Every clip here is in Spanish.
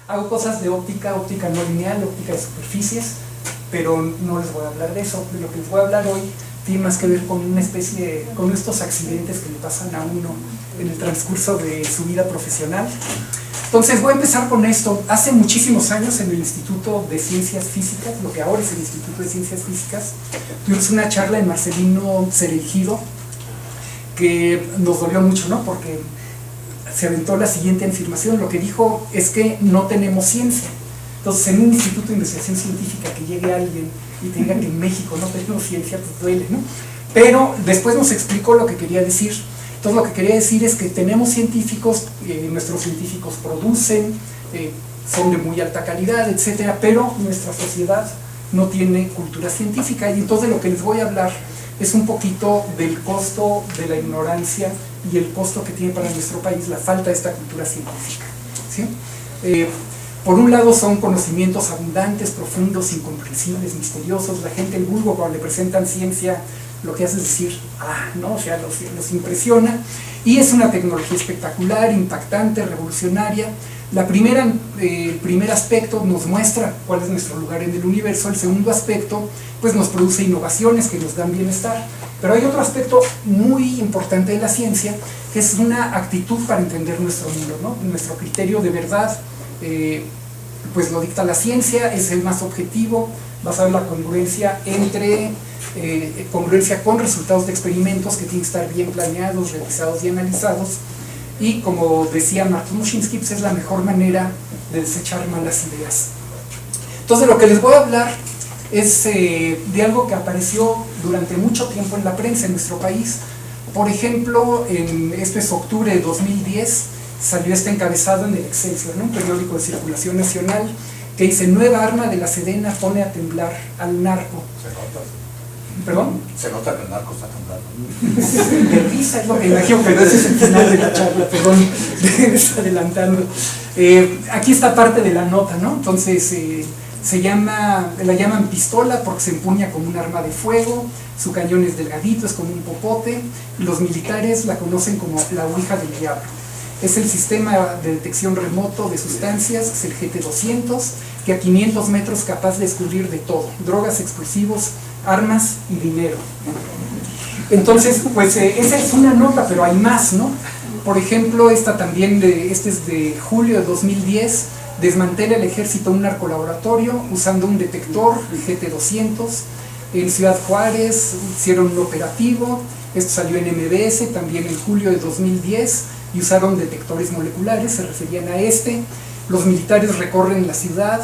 Hago cosas de óptica no lineal, óptica de superficies, pero no les voy a hablar de eso. De lo que les voy a hablar hoy tiene más que ver con una especie con estos accidentes que le pasan a uno en el transcurso de su vida profesional. Entonces voy a empezar con esto. Hace muchísimos años en el Instituto de Ciencias Físicas, lo que ahora es el Instituto de Ciencias Físicas, tuvimos una charla de Marcelino Cereijido que nos dolió mucho, ¿no? Porque se aventó la siguiente afirmación. Lo que dijo es que no tenemos ciencia. Entonces, en un instituto de investigación científica que llegue alguien y te diga que en México no tenemos ciencia, pues duele, ¿no? Pero después nos explicó lo que quería decir. Entonces, lo que quería decir es que tenemos científicos, nuestros científicos producen, son de muy alta calidad, etcétera, pero nuestra sociedad no tiene cultura científica. Y entonces lo que les voy a hablar es un poquito del costo de la ignorancia y el costo que tiene para nuestro país la falta de esta cultura científica, ¿sí? Por un lado son conocimientos abundantes, profundos, incomprensibles, misteriosos. La gente, el vulgo, cuando le presentan ciencia, lo que hace es decir, ¿no? O sea, los impresiona. Y es una tecnología espectacular, impactante, revolucionaria. El primer aspecto nos muestra cuál es nuestro lugar en el universo. El segundo aspecto, pues nos produce innovaciones que nos dan bienestar. Pero hay otro aspecto muy importante de la ciencia, que es una actitud para entender nuestro mundo, ¿no? Nuestro criterio de verdad, pues lo dicta la ciencia, es el más objetivo, basado en la congruencia congruencia con resultados de experimentos que tienen que estar bien planeados, revisados y analizados. Y como decía Martin Muschinsky, pues es la mejor manera de desechar malas ideas. Entonces, lo que les voy a hablar es de algo que apareció durante mucho tiempo en la prensa en nuestro país. Por ejemplo, esto es octubre de 2010, salió este encabezado en el Excelsior, ¿no? Un periódico de circulación nacional, que dice: nueva arma de la Sedena pone a temblar al narco. Se nota. ¿Perdón? Se nota que el narco está temblando. De risa es lo que imagino, pero ese es el final de la charla, perdón, me está adelantando. Aquí está parte de la nota, ¿no? Entonces, la llaman pistola porque se empuña como un arma de fuego, su cañón es delgadito, es como un popote, y los militares la conocen como la ouija del diablo. Es el sistema de detección remoto de sustancias, es el GT200, que a 500 metros capaz de descubrir de todo: drogas, explosivos, armas y dinero. Entonces, pues esa es una nota, pero hay más, ¿no? Por ejemplo, esta es de julio de 2010, desmantela el ejército un narcolaboratorio usando un detector, el GT200. En Ciudad Juárez hicieron un operativo, esto salió en MBS también en julio de 2010, y usaron detectores moleculares, se referían a este. Los militares recorren la ciudad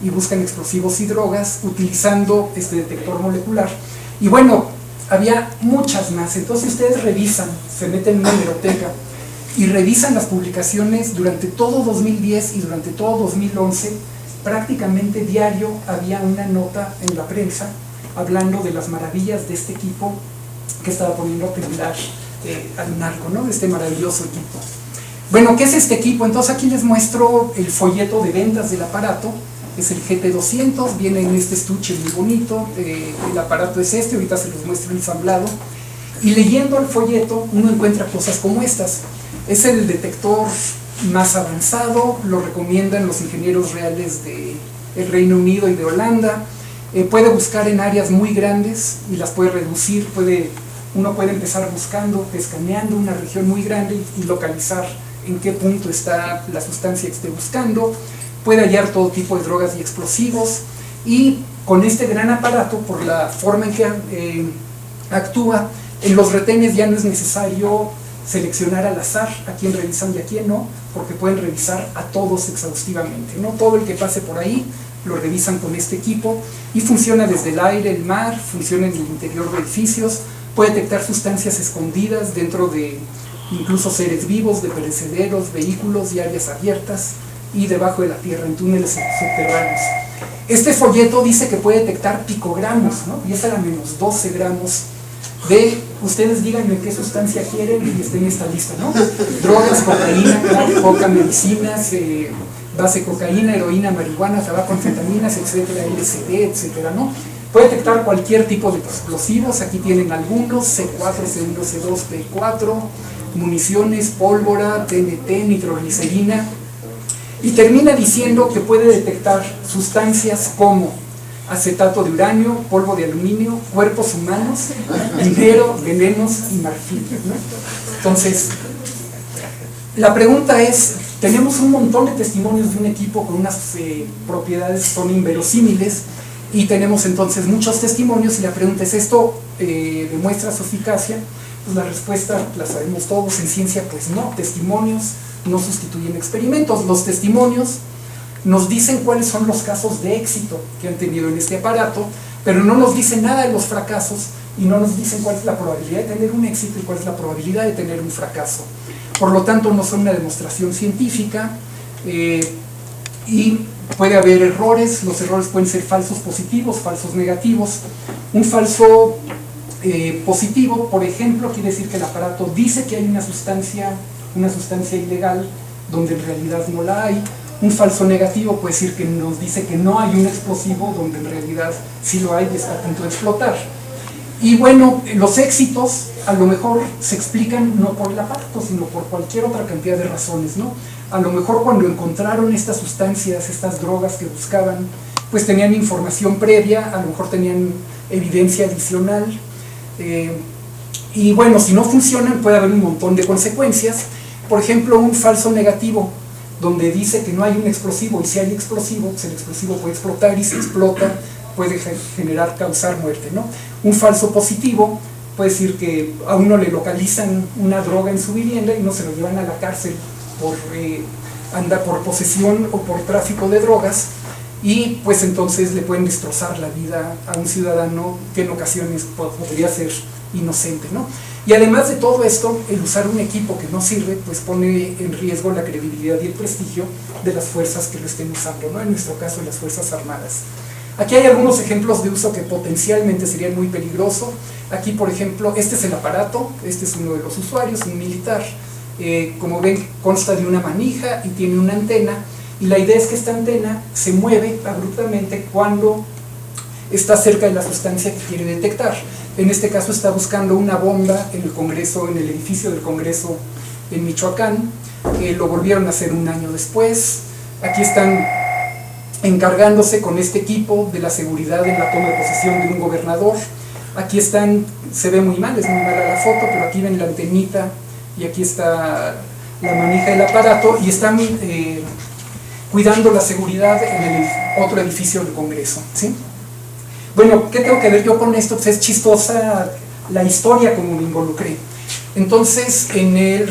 y buscan explosivos y drogas utilizando este detector molecular. Y bueno, había muchas más. Entonces ustedes revisan, se meten en una hemeroteca y revisan las publicaciones durante todo 2010 y durante todo 2011. Prácticamente diario había una nota en la prensa hablando de las maravillas de este equipo que estaba poniendo a temblar al narco, ¿no? De este maravilloso equipo. Bueno, ¿qué es este equipo? Entonces aquí les muestro el folleto de ventas del aparato. Es el GT200, viene en este estuche muy bonito, el aparato es este, ahorita se los muestro ensamblado. Y leyendo el folleto uno encuentra cosas como estas. Es el detector más avanzado, lo recomiendan los ingenieros reales del Reino Unido y de Holanda. Puede buscar en áreas muy grandes y las puede reducir, uno puede empezar buscando, escaneando una región muy grande y localizar en qué punto está la sustancia que esté buscando. Puede hallar todo tipo de drogas y explosivos, y con este gran aparato, por la forma en que actúa, en los retenes ya no es necesario seleccionar al azar a quién revisan y a quién no, porque pueden revisar a todos exhaustivamente, ¿no? Todo el que pase por ahí lo revisan con este equipo, y funciona desde el aire, el mar, funciona en el interior de edificios, puede detectar sustancias escondidas dentro de incluso seres vivos, de perecederos, vehículos y áreas abiertas, y debajo de la tierra, en túneles subterráneos. Este folleto dice que puede detectar picogramos, ¿no? Y es a la menos 12 gramos de, ustedes díganme qué sustancia quieren y está en esta lista, ¿no? Drogas, cocaína, coca, medicinas, base cocaína, heroína, marihuana, tabaco, anfetaminas, etcétera, LSD, etcétera, ¿no? Puede detectar cualquier tipo de explosivos, aquí tienen algunos: C4, C1, C2, P4, municiones, pólvora, TNT, nitroglicerina. y termina diciendo que puede detectar sustancias como acetato de uranio, polvo de aluminio, cuerpos humanos, dinero, venenos y marfil, ¿no? Entonces, la pregunta es, tenemos un montón de testimonios de un equipo con unas propiedades que son inverosímiles, y tenemos entonces muchos testimonios, y la pregunta es, ¿esto demuestra su eficacia? Pues la respuesta la sabemos todos, en ciencia pues no, testimonios no sustituyen experimentos. Los testimonios nos dicen cuáles son los casos de éxito que han tenido en este aparato, pero no nos dicen nada de los fracasos, y no nos dicen cuál es la probabilidad de tener un éxito y cuál es la probabilidad de tener un fracaso. Por lo tanto, no son una demostración científica, y puede haber errores. Los errores pueden ser falsos positivos, falsos negativos. Un falso positivo, por ejemplo, quiere decir que el aparato dice que hay una sustancia ilegal donde en realidad no la hay. Un falso negativo puede decir que nos dice que no hay un explosivo donde en realidad sí lo hay y está a punto de explotar. Y bueno, los éxitos a lo mejor se explican no por el aparato, sino por cualquier otra cantidad de razones, ¿no? A lo mejor cuando encontraron estas sustancias, estas drogas que buscaban, pues tenían información previa, a lo mejor tenían evidencia adicional, y bueno, si no funcionan puede haber un montón de consecuencias. Por ejemplo, un falso negativo, donde dice que no hay un explosivo, y si hay explosivo, pues el explosivo puede explotar, y si explota puede causar muerte, ¿no? Un falso positivo puede decir que a uno le localizan una droga en su vivienda y no se lo llevan a la cárcel por posesión o por tráfico de drogas, y pues entonces le pueden destrozar la vida a un ciudadano que en ocasiones podría ser inocente, ¿no? Y además de todo esto, el usar un equipo que no sirve, pues pone en riesgo la credibilidad y el prestigio de las fuerzas que lo estén usando, ¿no? En nuestro caso, las Fuerzas Armadas. Aquí hay algunos ejemplos de uso que potencialmente serían muy peligrosos. Aquí, por ejemplo, este es el aparato, este es uno de los usuarios, un militar. Como ven, consta de una manija y tiene una antena, y la idea es que esta antena se mueve abruptamente cuando está cerca de la sustancia que quiere detectar. En este caso está buscando una bomba en el Congreso, en el edificio del Congreso en Michoacán. Lo volvieron a hacer un año después. Aquí están encargándose con este equipo de la seguridad en la toma de posesión de un gobernador. Aquí están, se ve muy mal, es muy mala la foto, pero aquí ven la antenita y aquí está la manija del aparato, y están cuidando la seguridad en el otro edificio del Congreso, ¿sí? Bueno, ¿qué tengo que ver yo con esto? Pues es chistosa la historia como me involucré. Entonces,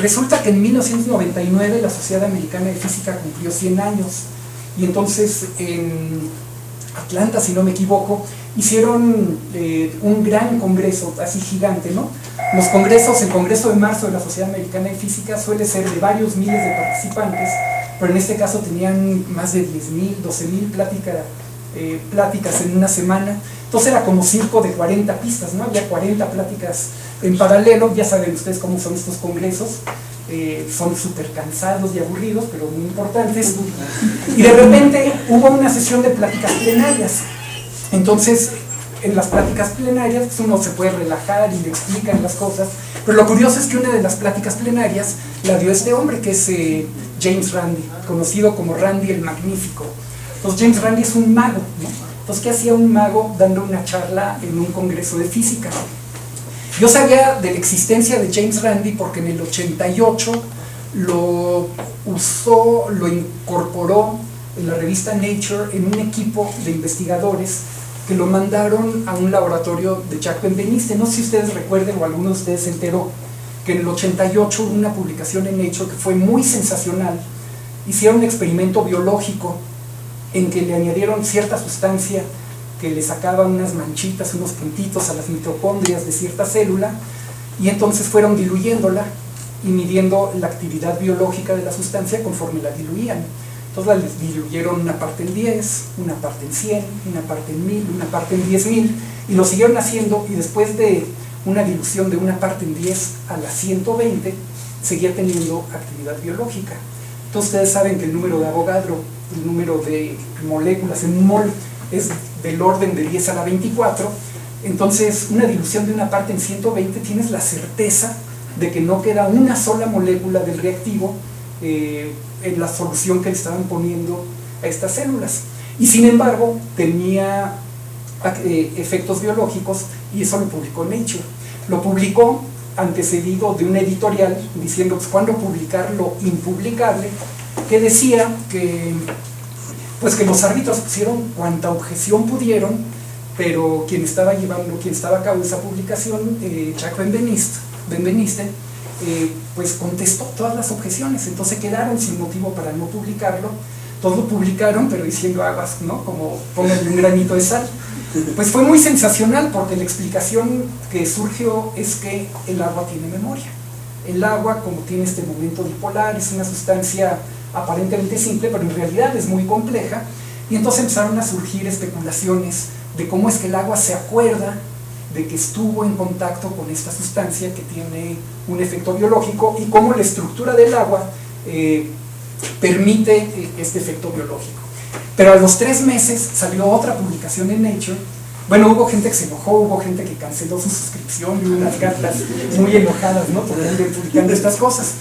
resulta que en 1999 la Sociedad Americana de Física cumplió 100 años, y entonces en Atlanta, si no me equivoco, hicieron un gran congreso, así gigante, ¿no? Los congresos, el Congreso de Marzo de la Sociedad Americana de Física suele ser de varios miles de participantes, pero en este caso tenían más de 10,000, 12,000 pláticas en una semana. Entonces era como circo de 40 pistas, ¿no? Había 40 pláticas en paralelo. Ya saben ustedes cómo son estos congresos, son súper cansados y aburridos, pero muy importantes. Y de repente hubo una sesión de pláticas plenarias. Entonces, en las pláticas plenarias pues uno se puede relajar y le explican las cosas, pero lo curioso es que una de las pláticas plenarias la dio este hombre, que es James Randi, conocido como Randi el Magnífico. Entonces James Randi es un mago, ¿no? Entonces, ¿qué hacía un mago dando una charla en un congreso de física? Yo sabía de la existencia de James Randi porque en el 88 lo usó, lo incorporó en la revista Nature en un equipo de investigadores que lo mandaron a un laboratorio de Jacques Benveniste. No sé si ustedes recuerden, o alguno de ustedes se enteró, que en el 88 hubo una publicación en Nature que fue muy sensacional. Hicieron un experimento biológico en que le añadieron cierta sustancia que le sacaba unas manchitas, unos puntitos a las mitocondrias de cierta célula, y entonces fueron diluyéndola y midiendo la actividad biológica de la sustancia conforme la diluían. Entonces la diluyeron una parte en 10, una parte en 100, una parte en 1000, una parte en 10,000, y lo siguieron haciendo, y después de una dilución de una parte en 10 a la 120, seguía teniendo actividad biológica. Entonces ustedes saben que el número de Avogadro, el número de moléculas en un mol, es del orden de 10 a la 24, entonces una dilución de una parte en 120 tienes la certeza de que no queda una sola molécula del reactivo en la solución que le estaban poniendo a estas células. Y sin embargo, tenía efectos biológicos, y eso lo publicó Nature. Lo publicó antecedido de un editorial diciendo pues, cuándo publicar lo impublicable, que decía que, pues, que los árbitros pusieron cuanta objeción pudieron, pero quien estaba a cabo de esa publicación, Jacques Benveniste, pues contestó todas las objeciones, entonces quedaron sin motivo para no publicarlo. Todos lo publicaron, pero diciendo aguas, ¿no? Como pónganle un granito de sal. Pues fue muy sensacional porque la explicación que surgió es que el agua tiene memoria. El agua, como tiene este momento dipolar, es una sustancia aparentemente simple, pero en realidad es muy compleja. Y entonces empezaron a surgir especulaciones de cómo es que el agua se acuerda de que estuvo en contacto con esta sustancia que tiene un efecto biológico y cómo la estructura del agua permite este efecto biológico. Pero a los 3 meses salió otra publicación en Nature. Bueno, hubo gente que se enojó, hubo gente que canceló su suscripción y unas cartas muy enojadas, ¿no? Por ir publicando estas cosas.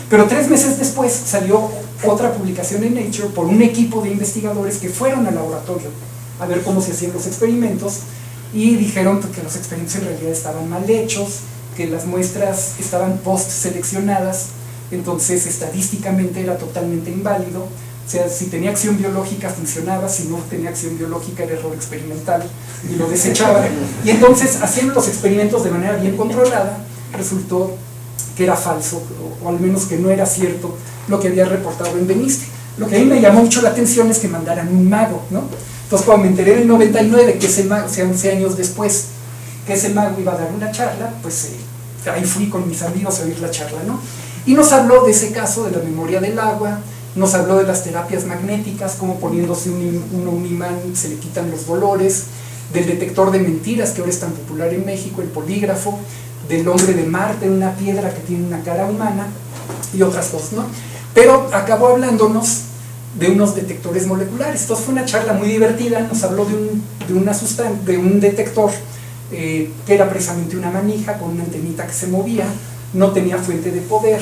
Pero 3 meses después salió otra publicación en Nature por un equipo de investigadores que fueron al laboratorio a ver cómo se hacían los experimentos y dijeron que los experimentos en realidad estaban mal hechos, que las muestras estaban post-seleccionadas, entonces estadísticamente era totalmente inválido. O sea, si tenía acción biológica funcionaba, si no tenía acción biológica era error experimental y lo desechaban. Y entonces, haciendo los experimentos de manera bien controlada, resultó que era falso, o al menos que no era cierto lo que había reportado Benveniste. Lo que a mí me llamó mucho la atención es que mandaran un mago, ¿no? Entonces, cuando me enteré en el 99 que ese mago, o sea, 11 años después, que ese mago iba a dar una charla, pues ahí fui con mis amigos a oír la charla, ¿no? Y nos habló de ese caso de la memoria del agua, nos habló de las terapias magnéticas, como poniéndose un imán se le quitan los dolores, del detector de mentiras que ahora es tan popular en México, el polígrafo, del hombre de Marte, una piedra que tiene una cara humana y otras cosas, ¿no? Pero acabó hablándonos de unos detectores moleculares. Entonces fue una charla muy divertida, nos habló de un detector que era precisamente una manija con una antenita que se movía, no tenía fuente de poder.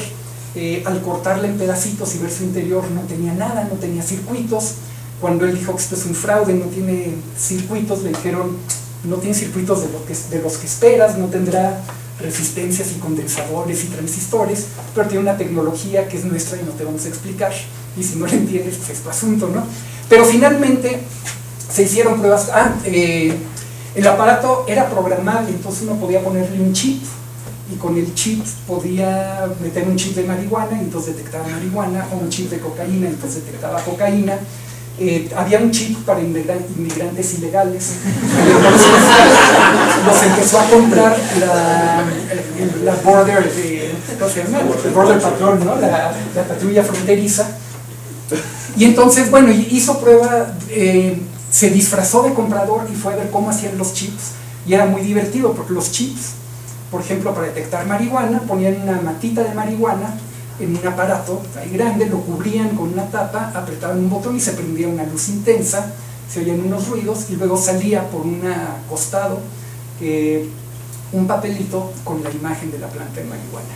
Al cortarla en pedacitos y ver su interior no tenía nada, no tenía circuitos. Cuando él dijo que esto es un fraude, no tiene circuitos, le dijeron no tiene circuitos de los que esperas, no tendrá resistencias y condensadores y transistores, pero tiene una tecnología que es nuestra y no te vamos a explicar, y si no la entiendes pues es tu asunto, ¿no? Pero finalmente se hicieron pruebas. El aparato era programable, entonces uno podía ponerle un chip y con el chip podía meter un chip de marihuana y entonces detectaba marihuana, o un chip de cocaína y entonces detectaba cocaína. Había un chip para inmigrantes ilegales. Entonces, los empezó a comprar la Border, ¿cómo se llama? El Border Patrol, ¿no? La patrulla fronteriza. Y entonces, bueno, hizo prueba, se disfrazó de comprador y fue a ver cómo hacían los chips. Y era muy divertido porque los chips, por ejemplo, para detectar marihuana, ponían una matita de marihuana en un aparato ahí grande, lo cubrían con una tapa, apretaban un botón y se prendía una luz intensa, se oían unos ruidos y luego salía por un costado un papelito con la imagen de la planta de marihuana.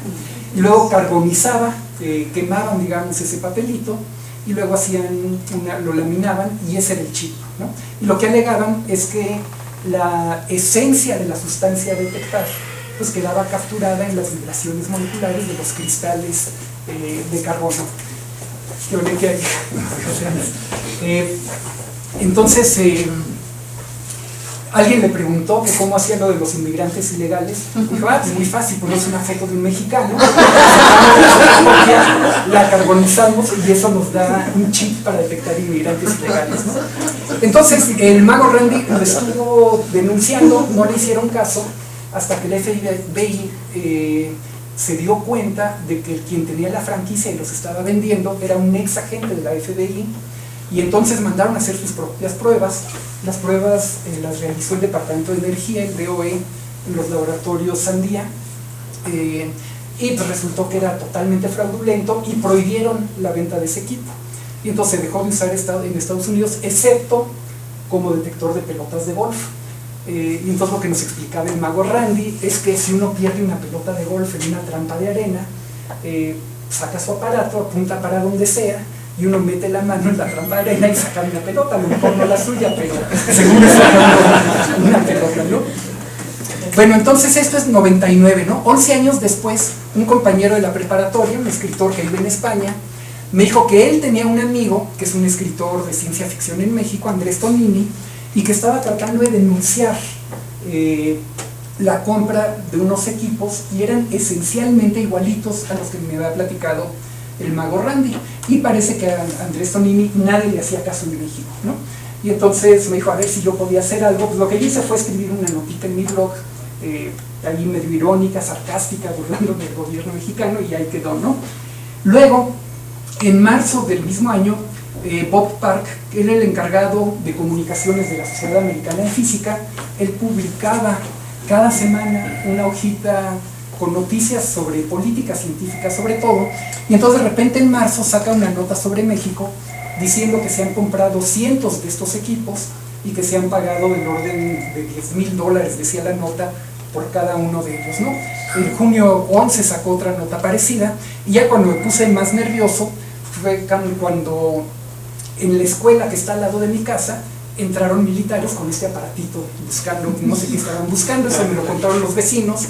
Y luego carbonizaba, quemaban, digamos, ese papelito y luego lo laminaban y ese era el chip, ¿no? Y lo que alegaban es que la esencia de la sustancia a detectar pues quedaba capturada en las vibraciones moleculares de los cristales de carbono. Que hay. Entonces, alguien le preguntó que cómo hacía lo de los inmigrantes ilegales. Dijo, pues muy fácil, ponemos una foto de un mexicano, la carbonizamos y eso nos da un chip para detectar inmigrantes ilegales, ¿no? Entonces, el mago Randy lo estuvo denunciando, no le hicieron caso, hasta que el FBI se dio cuenta de que quien tenía la franquicia y los estaba vendiendo era un ex agente de la FBI, y entonces mandaron a hacer sus propias pruebas. Las pruebas las realizó el Departamento de Energía, el DOE, en los laboratorios Sandía, y pues resultó que era totalmente fraudulento y prohibieron la venta de ese equipo. Y entonces se dejó de usar en Estados Unidos, excepto como detector de pelotas de golf. Y entonces lo que nos explicaba el mago Randy es que si uno pierde una pelota de golf en una trampa de arena, saca su aparato, apunta para donde sea, y uno mete la mano en la trampa de arena y saca una pelota, a lo mejor no la suya, pero seguro saca una pelota, ¿no? Bueno, entonces esto es 99, ¿no? 11 años después, un compañero de la preparatoria, un escritor que vive en España, me dijo que él tenía un amigo, que es un escritor de ciencia ficción en México, Andrés Tonini, y que estaba tratando de denunciar la compra de unos equipos y eran esencialmente igualitos a los que me había platicado el mago Randy, y parece que a Andrés Tonini nadie le hacía caso en México, ¿no? Y entonces me dijo a ver si yo podía hacer algo. Pues lo que yo hice fue escribir una notita en mi blog, ahí medio irónica, sarcástica, burlándome del gobierno mexicano, y ahí quedó, ¿no? Luego, en marzo del mismo año, Bob Park, que era el encargado de comunicaciones de la Sociedad Americana de Física, él publicaba cada semana una hojita con noticias sobre política científica sobre todo, y entonces de repente en marzo saca una nota sobre México diciendo que se han comprado cientos de estos equipos y que se han pagado del orden de $10,000, decía la nota, por cada uno de ellos, ¿no? En junio 11 sacó otra nota parecida, y ya cuando me puse más nervioso fue cuando en la escuela que está al lado de mi casa entraron militares con este aparatito buscando, no sé qué estaban buscando, eso me lo contaron los vecinos,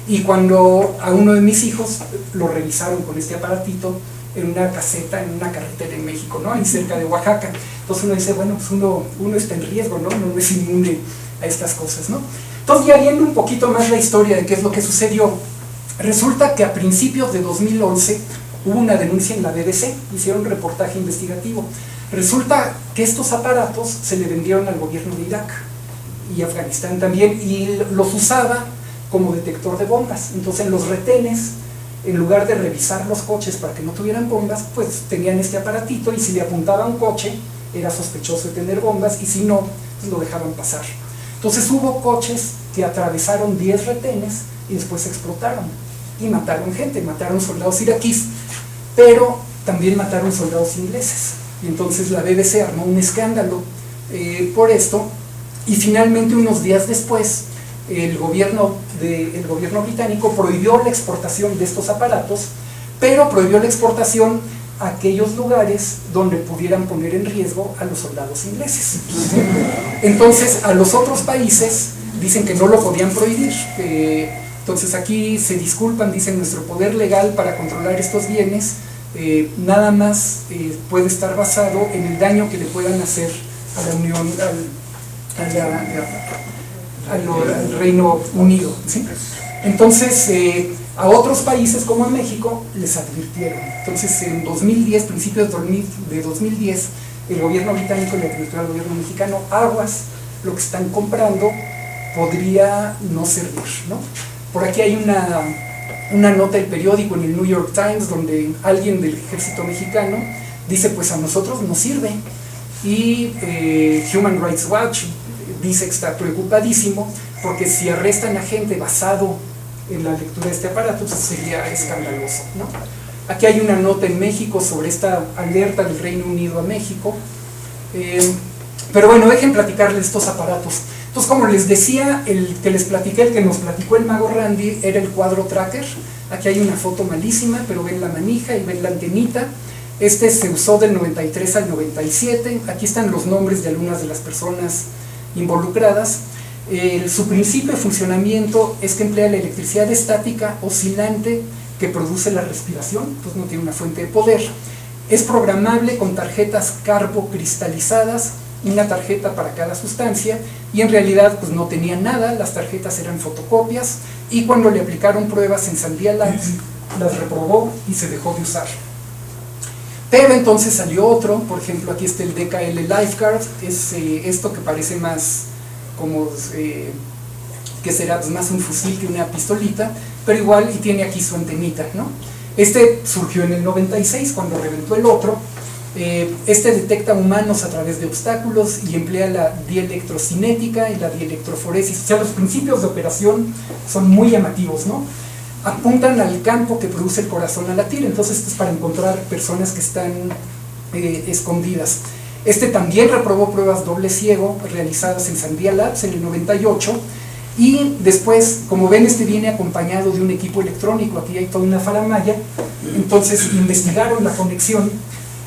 y cuando a uno de mis hijos lo revisaron con este aparatito en una caseta, en una carretera en México, ¿no? Ahí cerca de Oaxaca. Entonces uno dice, bueno, pues uno está en riesgo, ¿no? No es inmune a estas cosas, ¿no? Entonces, ya viendo un poquito más la historia de qué es lo que sucedió, resulta que a principios de 2011 hubo una denuncia en la BBC, hicieron un reportaje investigativo. Resulta que estos aparatos se le vendieron al gobierno de Irak y Afganistán también, y los usaba como detector de bombas. Entonces, en los retenes, en lugar de revisar los coches para que no tuvieran bombas, pues tenían este aparatito, y si le apuntaba a un coche, era sospechoso de tener bombas, y si no, pues lo dejaban pasar. Entonces hubo coches que atravesaron 10 retenes y después explotaron y mataron gente, mataron soldados iraquíes, pero también mataron soldados ingleses. Y entonces la BBC armó un escándalo por esto, y finalmente unos días después el gobierno británico prohibió la exportación de estos aparatos, pero prohibió la exportación a aquellos lugares donde pudieran poner en riesgo a los soldados ingleses. Entonces a los otros países dicen que no lo podían prohibir. Entonces aquí se disculpan, dicen nuestro poder legal para controlar estos bienes nada más puede estar basado en el daño que le puedan hacer a la Unión, al Reino Unido, ¿sí? Entonces a otros países como a México les advirtieron. Entonces en 2010, principios de 2010, el gobierno británico le advirtió al gobierno mexicano: aguas, lo que están comprando podría no servir, ¿no? Por aquí hay una nota del periódico en el New York Times donde alguien del ejército mexicano dice: pues a nosotros nos sirve. Y Human Rights Watch dice que está preocupadísimo porque si arrestan a gente basado en la lectura de este aparato, pues sería escandaloso, ¿no? Aquí hay una nota en México sobre esta alerta del Reino Unido a México. Pero bueno, dejen platicarles estos aparatos. Entonces, como les decía, el que les platiqué, el que nos platicó el mago Randy, era el cuadro tracker. Aquí hay una foto malísima, pero ven la manija y ven la antenita. Este se usó del 93 al 97. Aquí están los nombres de algunas de las personas involucradas. Su principio de funcionamiento es que emplea la electricidad estática oscilante que produce la respiración, entonces no tiene una fuente de poder. Es programable con tarjetas carbocristalizadas, una tarjeta para cada sustancia, y en realidad pues no tenía nada, las tarjetas eran fotocopias, y cuando le aplicaron pruebas en Sandia Labs, las reprobó y se dejó de usar. Pero entonces salió otro, por ejemplo aquí está el DKL Lifeguard, es esto que parece más como, que será pues, más un fusil que una pistolita, pero igual, y tiene aquí su antenita, ¿no? Este surgió en el 96 cuando reventó el otro. Este detecta humanos a través de obstáculos y emplea la dielectrocinética y la dielectroforesis. O sea, los principios de operación son muy llamativos, ¿no? Apuntan al campo que produce el corazón al latir, entonces esto es para encontrar personas que están escondidas. Este también reprobó pruebas doble ciego realizadas en Sandia Labs en el 98, Y después, como ven, viene acompañado de un equipo electrónico, aquí hay toda una faramalla. Entonces investigaron la conexión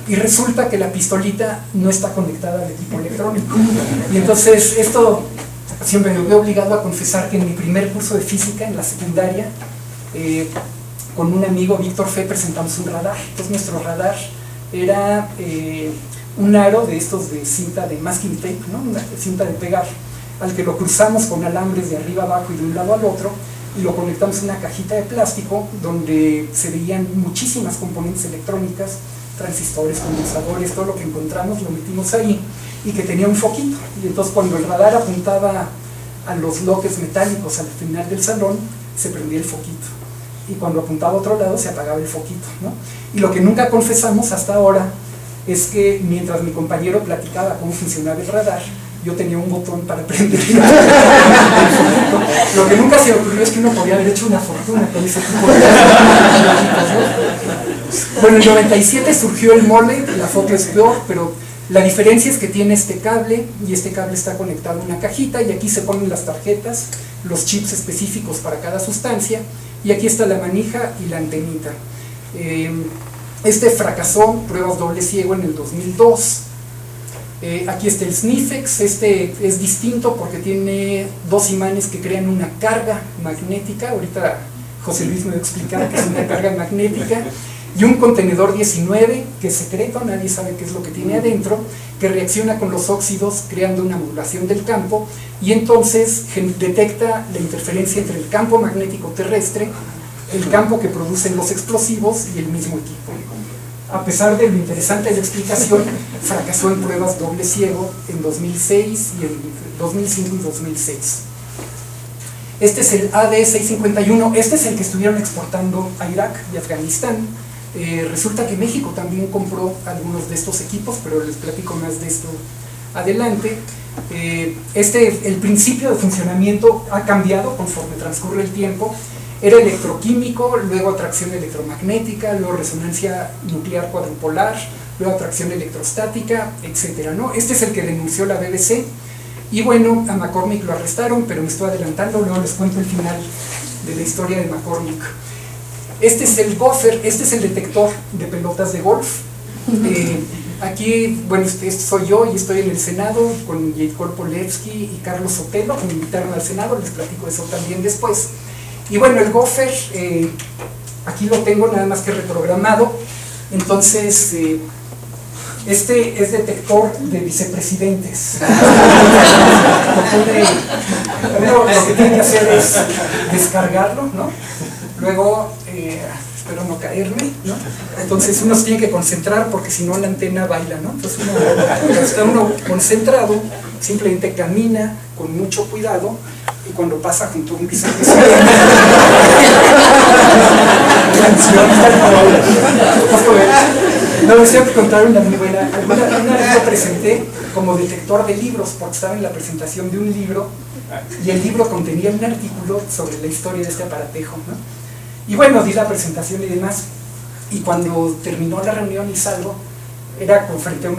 y resulta que la pistolita no está conectada al equipo electrónico. Y entonces esto siempre me veo obligado a confesar que en mi primer curso de física, en la secundaria, con un amigo, Víctor Fe, presentamos un radar. Entonces nuestro radar era un aro de estos de cinta de masking tape, ¿no? Una cinta de pegar, al que lo cruzamos con alambres de arriba abajo y de un lado al otro, y lo conectamos en una cajita de plástico donde se veían muchísimas componentes electrónicas, transistores, condensadores, todo lo que encontramos lo metimos ahí, y que tenía un foquito. Y entonces cuando el radar apuntaba a los bloques metálicos al final del salón, se prendía el foquito, y cuando apuntaba a otro lado se apagaba el foquito, ¿no? Y lo que nunca confesamos hasta ahora es que mientras mi compañero platicaba cómo funcionaba el radar, yo tenía un botón para prender el foquito. Lo que nunca se me ocurrió es que uno podía haber hecho una fortuna con ese tipo de foquitos, ¿no? Bueno, en el 97 surgió el mole, la foto es peor, pero la diferencia es que tiene este cable, y este cable está conectado a una cajita, y aquí se ponen las tarjetas, los chips específicos para cada sustancia, y aquí está la manija y la antenita. Fracasó, pruebas doble ciego, en el 2002. Aquí está el Sniffex. Es distinto porque tiene dos imanes que crean una carga magnética. Ahorita José Luis me va a explicar qué es una carga magnética. Y un contenedor 19, que es secreto, nadie sabe qué es lo que tiene adentro, que reacciona con los óxidos creando una modulación del campo, y entonces detecta la interferencia entre el campo magnético terrestre, el campo que producen los explosivos y el mismo equipo. A pesar de lo interesante de la explicación, fracasó en pruebas doble ciego en 2006 y en 2005 y 2006. Este es el AD651, este es el que estuvieron exportando a Irak y Afganistán. Resulta que México también compró algunos de estos equipos, pero les platico más de esto adelante. El principio de funcionamiento ha cambiado conforme transcurre el tiempo. Era electroquímico, luego atracción electromagnética, luego resonancia nuclear cuadrupolar, luego atracción electrostática, etcétera, ¿no? Este es el que denunció la BBC. Y bueno, a McCormick lo arrestaron, pero me estoy adelantando, luego les cuento el final de la historia de McCormick. Este es el gopher, este es el detector de pelotas de golf. Aquí, bueno, soy yo y estoy en el Senado con Jacob Polewski y Carlos Sotelo, que me invitaron al Senado, les platico eso también después. Y bueno, el gopher, aquí lo tengo nada más que reprogramado. Entonces, este es detector de vicepresidentes. Primero lo que tiene que hacer es descargarlo, ¿no? Luego, espero no caerme, ¿no? Entonces uno se tiene que concentrar porque si no la antena baila, ¿no? Entonces cuando está uno concentrado, simplemente camina con mucho cuidado, y cuando pasa junto a un vicepresidente, no, les tengo que contar una muy buena. Una vez lo presenté como detector de libros, porque estaba en la presentación de un libro, y el libro contenía un artículo sobre la historia de este aparatejo, ¿no? Y bueno, di la presentación y demás, y cuando terminó la reunión y salgo, era frente a un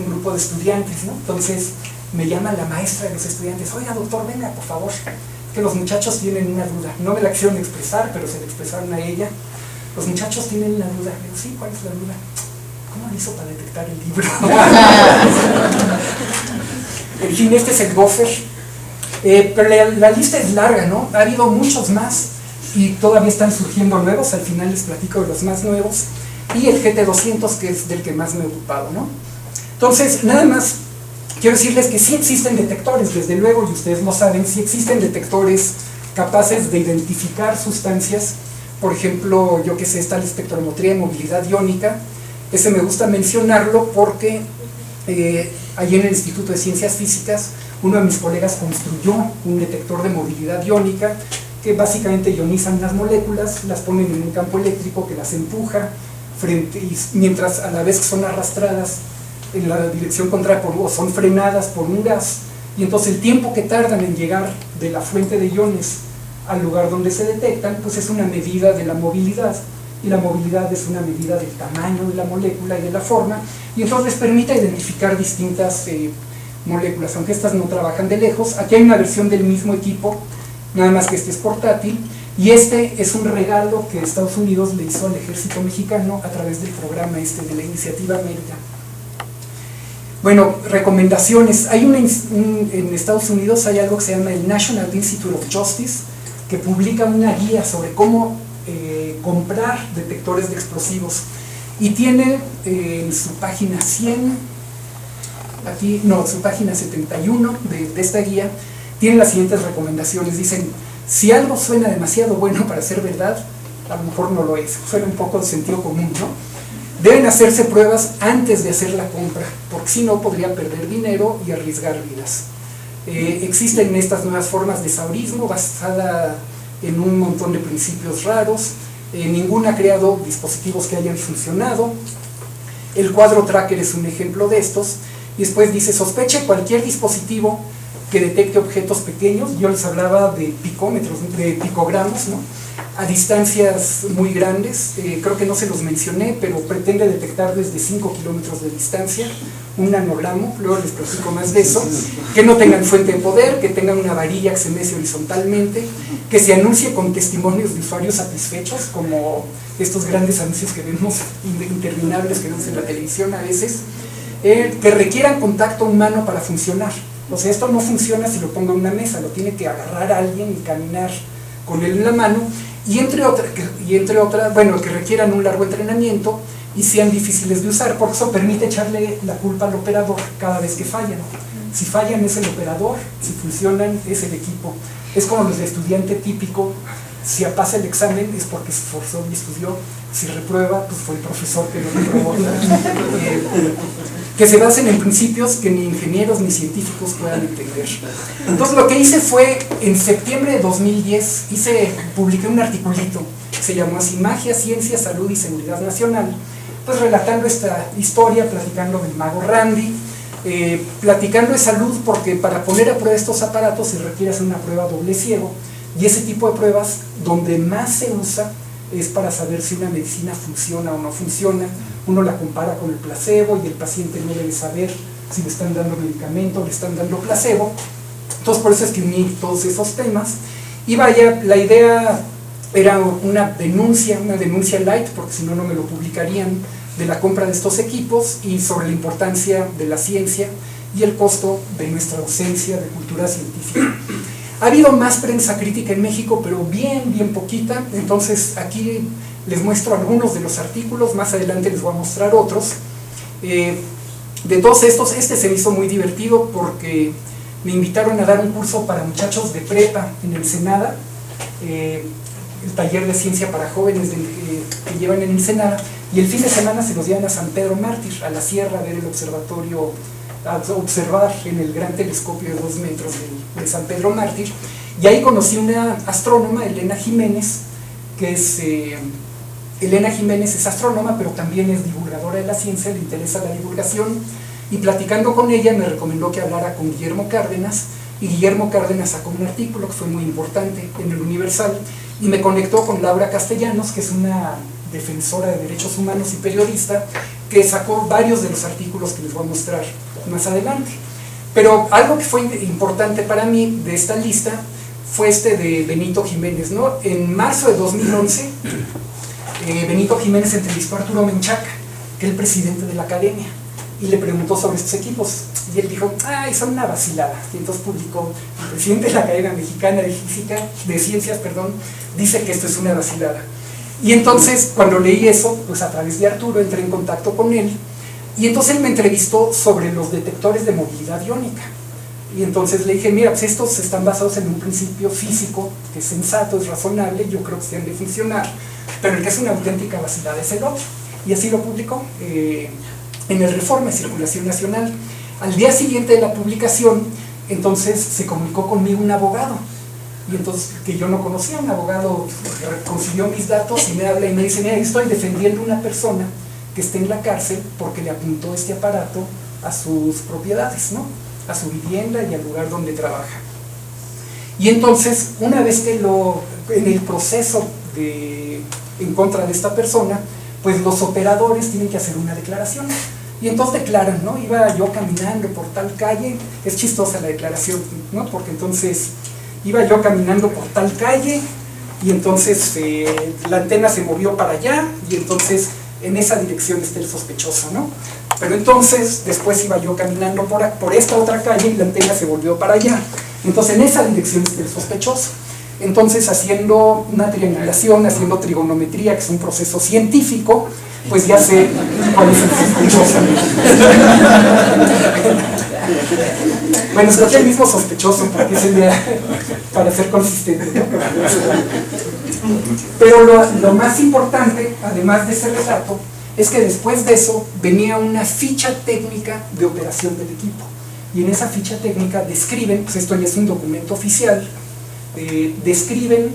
grupo de estudiantes, ¿no? Entonces me llama la maestra de los estudiantes: oiga, doctor, venga, por favor, que los muchachos tienen una duda. No me la quisieron expresar, pero se la expresaron a ella. Los muchachos tienen una duda. Le digo: sí, ¿cuál es la duda? ¿Cómo lo hizo para detectar el libro? En fin, este es el gopher. Pero la lista es larga, ¿no? Ha habido muchos más y todavía están surgiendo nuevos. Al final les platico de los más nuevos. Y el GT200, que es del que más me he ocupado, ¿no? Entonces, nada más quiero decirles que sí existen detectores, desde luego, y ustedes lo saben, sí existen detectores capaces de identificar sustancias. Por ejemplo, yo que sé, está la espectrometría de movilidad iónica. Ese me gusta mencionarlo porque allí en el Instituto de Ciencias Físicas, uno de mis colegas construyó un detector de movilidad iónica que básicamente ionizan las moléculas, las ponen en un campo eléctrico que las empuja, mientras a la vez que son arrastradas en la dirección contraria o son frenadas por un gas, y entonces el tiempo que tardan en llegar de la fuente de iones al lugar donde se detectan, pues es una medida de la movilidad, y la movilidad es una medida del tamaño de la molécula y de la forma, y entonces les permite identificar distintas moléculas, aunque estas no trabajan de lejos. Aquí hay una versión del mismo equipo nada más que este es portátil, y este es un regalo que Estados Unidos le hizo al ejército mexicano a través del programa de la Iniciativa América. Bueno, recomendaciones. Hay en Estados Unidos hay algo que se llama el National Institute of Justice, que publica una guía sobre cómo comprar detectores de explosivos, y tiene en su página 100, su página 71 de esta guía, tiene las siguientes recomendaciones. Dicen: si algo suena demasiado bueno para ser verdad, a lo mejor no lo es. Suena un poco de sentido común, ¿no? Deben hacerse pruebas antes de hacer la compra, porque si no podría perder dinero y arriesgar vidas. Existen estas nuevas formas de saurismo basada en un montón de principios raros. Ninguna ha creado dispositivos que hayan funcionado. El cuadro tracker es un ejemplo de estos. Y después dice: sospeche cualquier dispositivo que detecte objetos pequeños. Yo les hablaba de picómetros, de picogramos, ¿no? A distancias muy grandes. Creo que no se los mencioné, pero pretende detectar desde 5 kilómetros de distancia un nanogramo. Luego les platico más de eso. Que no tengan fuente de poder, que tengan una varilla que se mece horizontalmente, que se anuncie con testimonios de usuarios satisfechos, como estos grandes anuncios que vemos interminables que vemos en la televisión a veces, que requieran contacto humano para funcionar. O sea, esto no funciona si lo pongo en una mesa, lo tiene que agarrar a alguien y caminar con él en la mano, y entre otras, bueno, que requieran un largo entrenamiento y sean difíciles de usar, porque eso permite echarle la culpa al operador cada vez que fallan. Si fallan es el operador, si funcionan es el equipo. Es como los de estudiante típico: si pasa el examen es porque se esforzó y estudió, si reprueba pues fue el profesor que lo reprobó. Que se basen en principios que ni ingenieros ni científicos puedan entender. Entonces lo que hice fue, en septiembre de 2010, publiqué un articulito que se llamó así: Magia, Ciencia, Salud y Seguridad Nacional, pues relatando esta historia, platicando del mago Randy, platicando de salud, porque para poner a prueba estos aparatos se requiere hacer una prueba doble ciego, y ese tipo de pruebas donde más se usa es para saber si una medicina funciona o no funciona. Uno la compara con el placebo y el paciente no debe saber si le están dando medicamento o le están dando placebo. Entonces por eso es que uní todos esos temas. Y vaya, la idea era una denuncia light, porque si no, no me lo publicarían, de la compra de estos equipos, y sobre la importancia de la ciencia y el costo de nuestra ausencia de cultura científica. Ha habido más prensa crítica en México, pero bien poquita. Entonces aquí les muestro algunos de los artículos, más adelante les voy a mostrar otros. De todos estos, este se me hizo muy divertido porque me invitaron a dar un curso para muchachos de prepa en Ensenada, el taller de ciencia para jóvenes que llevan en Ensenada, y el fin de semana se los llevan a San Pedro Mártir, a la sierra, a ver el observatorio, a observar en el gran telescopio de 2 metros de San Pedro Mártir. Y ahí conocí una astrónoma, Elena Jiménez, que es... Elena Jiménez es astrónoma, pero también es divulgadora de la ciencia, le interesa la divulgación, y platicando con ella me recomendó que hablara con Guillermo Cárdenas, y Guillermo Cárdenas sacó un artículo que fue muy importante en el Universal, y me conectó con Laura Castellanos, que es una defensora de derechos humanos y periodista, que sacó varios de los artículos que les voy a mostrar más adelante. Pero algo que fue importante para mí de esta lista fue de Benito Jiménez, ¿no? En marzo de 2011, Benito Jiménez entrevistó a Arturo Menchaca, que es el presidente de la academia, y le preguntó sobre estos equipos, y él dijo: ¡ay, son una vacilada! Y entonces publicó: el presidente de la Academia Mexicana de Ciencias, dice que esto es una vacilada. Y entonces, cuando leí eso, pues a través de Arturo entré en contacto con él, y entonces él me entrevistó sobre los detectores de movilidad iónica. Y entonces le dije: mira, pues estos están basados en un principio físico que es sensato, es razonable, yo creo que se han de funcionar, pero el que es una auténtica vacilada es el otro. Y así lo publicó en el Reforma, Circulación Nacional. Al día siguiente de la publicación, entonces se comunicó conmigo un abogado, y entonces, que yo no conocía, un abogado consiguió mis datos y me habla y me dice: mira, estoy defendiendo a una persona que está en la cárcel porque le apuntó este aparato a sus propiedades, ¿no? A su vivienda y al lugar donde trabaja. Y entonces, una vez que en el proceso en contra de esta persona, pues los operadores tienen que hacer una declaración. Y entonces declaran, ¿no? Iba yo caminando por tal calle, es chistosa la declaración, ¿no? Porque entonces iba yo caminando por tal calle y entonces la antena se movió para allá y entonces en esa dirección está el sospechoso, ¿no? Pero entonces después iba yo caminando por esta otra calle y la antena se volvió para allá. Entonces en esa dirección está el sospechoso. Entonces haciendo una triangulación, haciendo trigonometría, que es un proceso científico, pues ya sé cuál es el sospechoso. Bueno, escogí el mismo sospechoso porque es para ser consistente, ¿no? Pero lo más importante, además de ese relato, es que después de eso venía una ficha técnica de operación del equipo. Y en esa ficha técnica describen, pues esto ya es un documento oficial, describen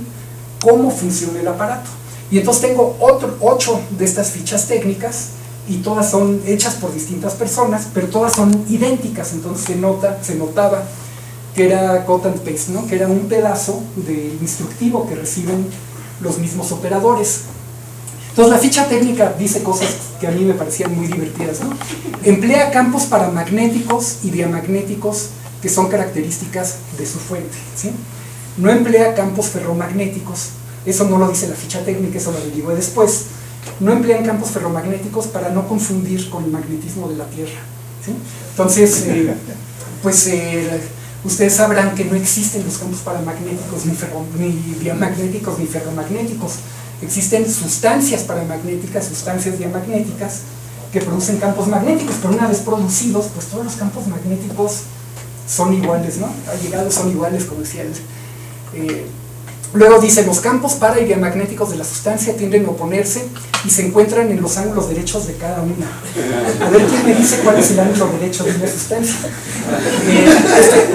cómo funciona el aparato. Y entonces tengo 8 de estas fichas técnicas y todas son hechas por distintas personas, pero todas son idénticas. Entonces se notaba que era cut and paste, ¿no? Que era un pedazo del instructivo que reciben los mismos operadores. Entonces la ficha técnica dice cosas que a mí me parecían muy divertidas, ¿no? Emplea campos paramagnéticos y diamagnéticos que son características de su fuente, ¿sí? No emplea campos ferromagnéticos, eso no lo dice la ficha técnica, eso lo averigué después. No emplean campos ferromagnéticos para no confundir con el magnetismo de la Tierra, ¿sí? Entonces, ustedes sabrán que no existen los campos paramagnéticos, ni diamagnéticos, ni ferromagnéticos. Existen sustancias paramagnéticas, sustancias diamagnéticas, que producen campos magnéticos, pero una vez producidos, pues todos los campos magnéticos son iguales, ¿no? Allegados son iguales, como decía luego dice, los campos para y diamagnéticos de la sustancia tienden a oponerse y se encuentran en los ángulos derechos de cada una. A ver, ¿quién me dice cuál es el ángulo derecho de una sustancia?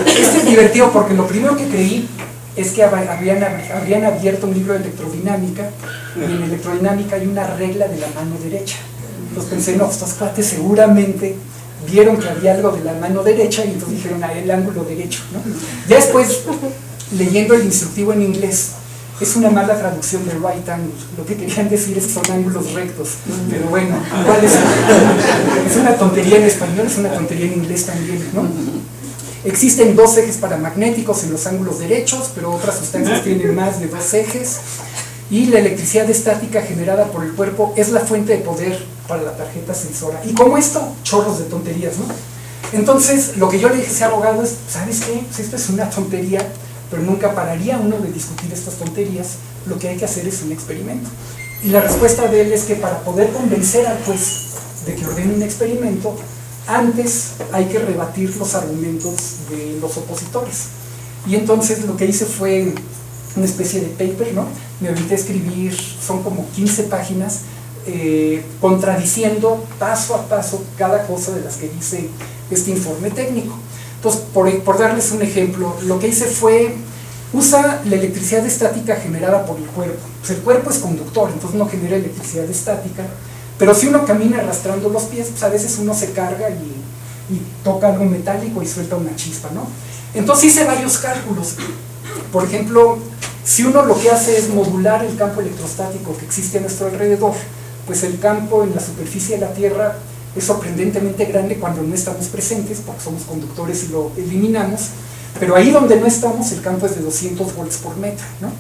Este es divertido porque lo primero que creí es que habrían abierto un libro de electrodinámica y en electrodinámica hay una regla de la mano derecha. Entonces pensé, no, estos cuates seguramente vieron que había algo de la mano derecha y entonces dijeron, el ángulo derecho, ¿no? Ya después, leyendo el instructivo en inglés, es una mala traducción de right angle. Lo que querían decir es que son ángulos rectos, pero bueno, igual es una tontería en español, es una tontería en inglés también, ¿no? Existen 2 ejes paramagnéticos en los ángulos derechos, pero otras sustancias tienen más de 2 ejes. Y la electricidad estática generada por el cuerpo es la fuente de poder para la tarjeta sensora. Y como esto, chorros de tonterías, ¿no? Entonces, lo que yo le dije a ese abogado es, ¿sabes qué? Pues esto es una tontería, pero nunca pararía uno de discutir estas tonterías. Lo que hay que hacer es un experimento. Y la respuesta de él es que para poder convencer al juez de que ordene un experimento, antes hay que rebatir los argumentos de los opositores. Y entonces lo que hice fue una especie de paper, ¿no? Me aventé a escribir, son como 15 páginas, contradiciendo paso a paso cada cosa de las que dice este informe técnico. Entonces, por darles un ejemplo, lo que hice fue, usa la electricidad estática generada por el cuerpo. Pues el cuerpo es conductor, entonces no genera electricidad estática. Pero si uno camina arrastrando los pies, pues a veces uno se carga y toca algo metálico y suelta una chispa, ¿no? Entonces hice varios cálculos. Por ejemplo, si uno lo que hace es modular el campo electrostático que existe a nuestro alrededor, pues el campo en la superficie de la Tierra es sorprendentemente grande cuando no estamos presentes, porque somos conductores y lo eliminamos, pero ahí donde no estamos el campo es de 200 volts por metro, ¿no?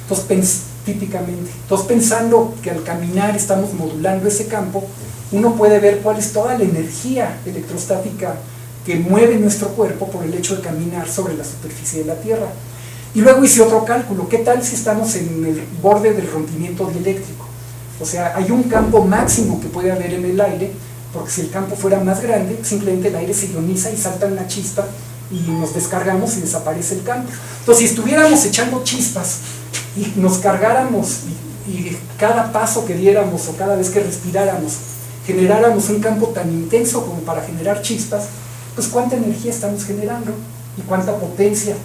Entonces, típicamente. Entonces, pensando que al caminar estamos modulando ese campo, uno puede ver cuál es toda la energía electrostática que mueve nuestro cuerpo por el hecho de caminar sobre la superficie de la Tierra. Y luego hice otro cálculo, ¿qué tal si estamos en el borde del rompimiento dieléctrico? O sea, hay un campo máximo que puede haber en el aire, porque si el campo fuera más grande, simplemente el aire se ioniza y salta una chispa y nos descargamos y desaparece el campo. Entonces, si estuviéramos echando chispas y nos cargáramos y cada paso que diéramos o cada vez que respiráramos generáramos un campo tan intenso como para generar chispas, pues cuánta energía estamos generando y cuánta potencia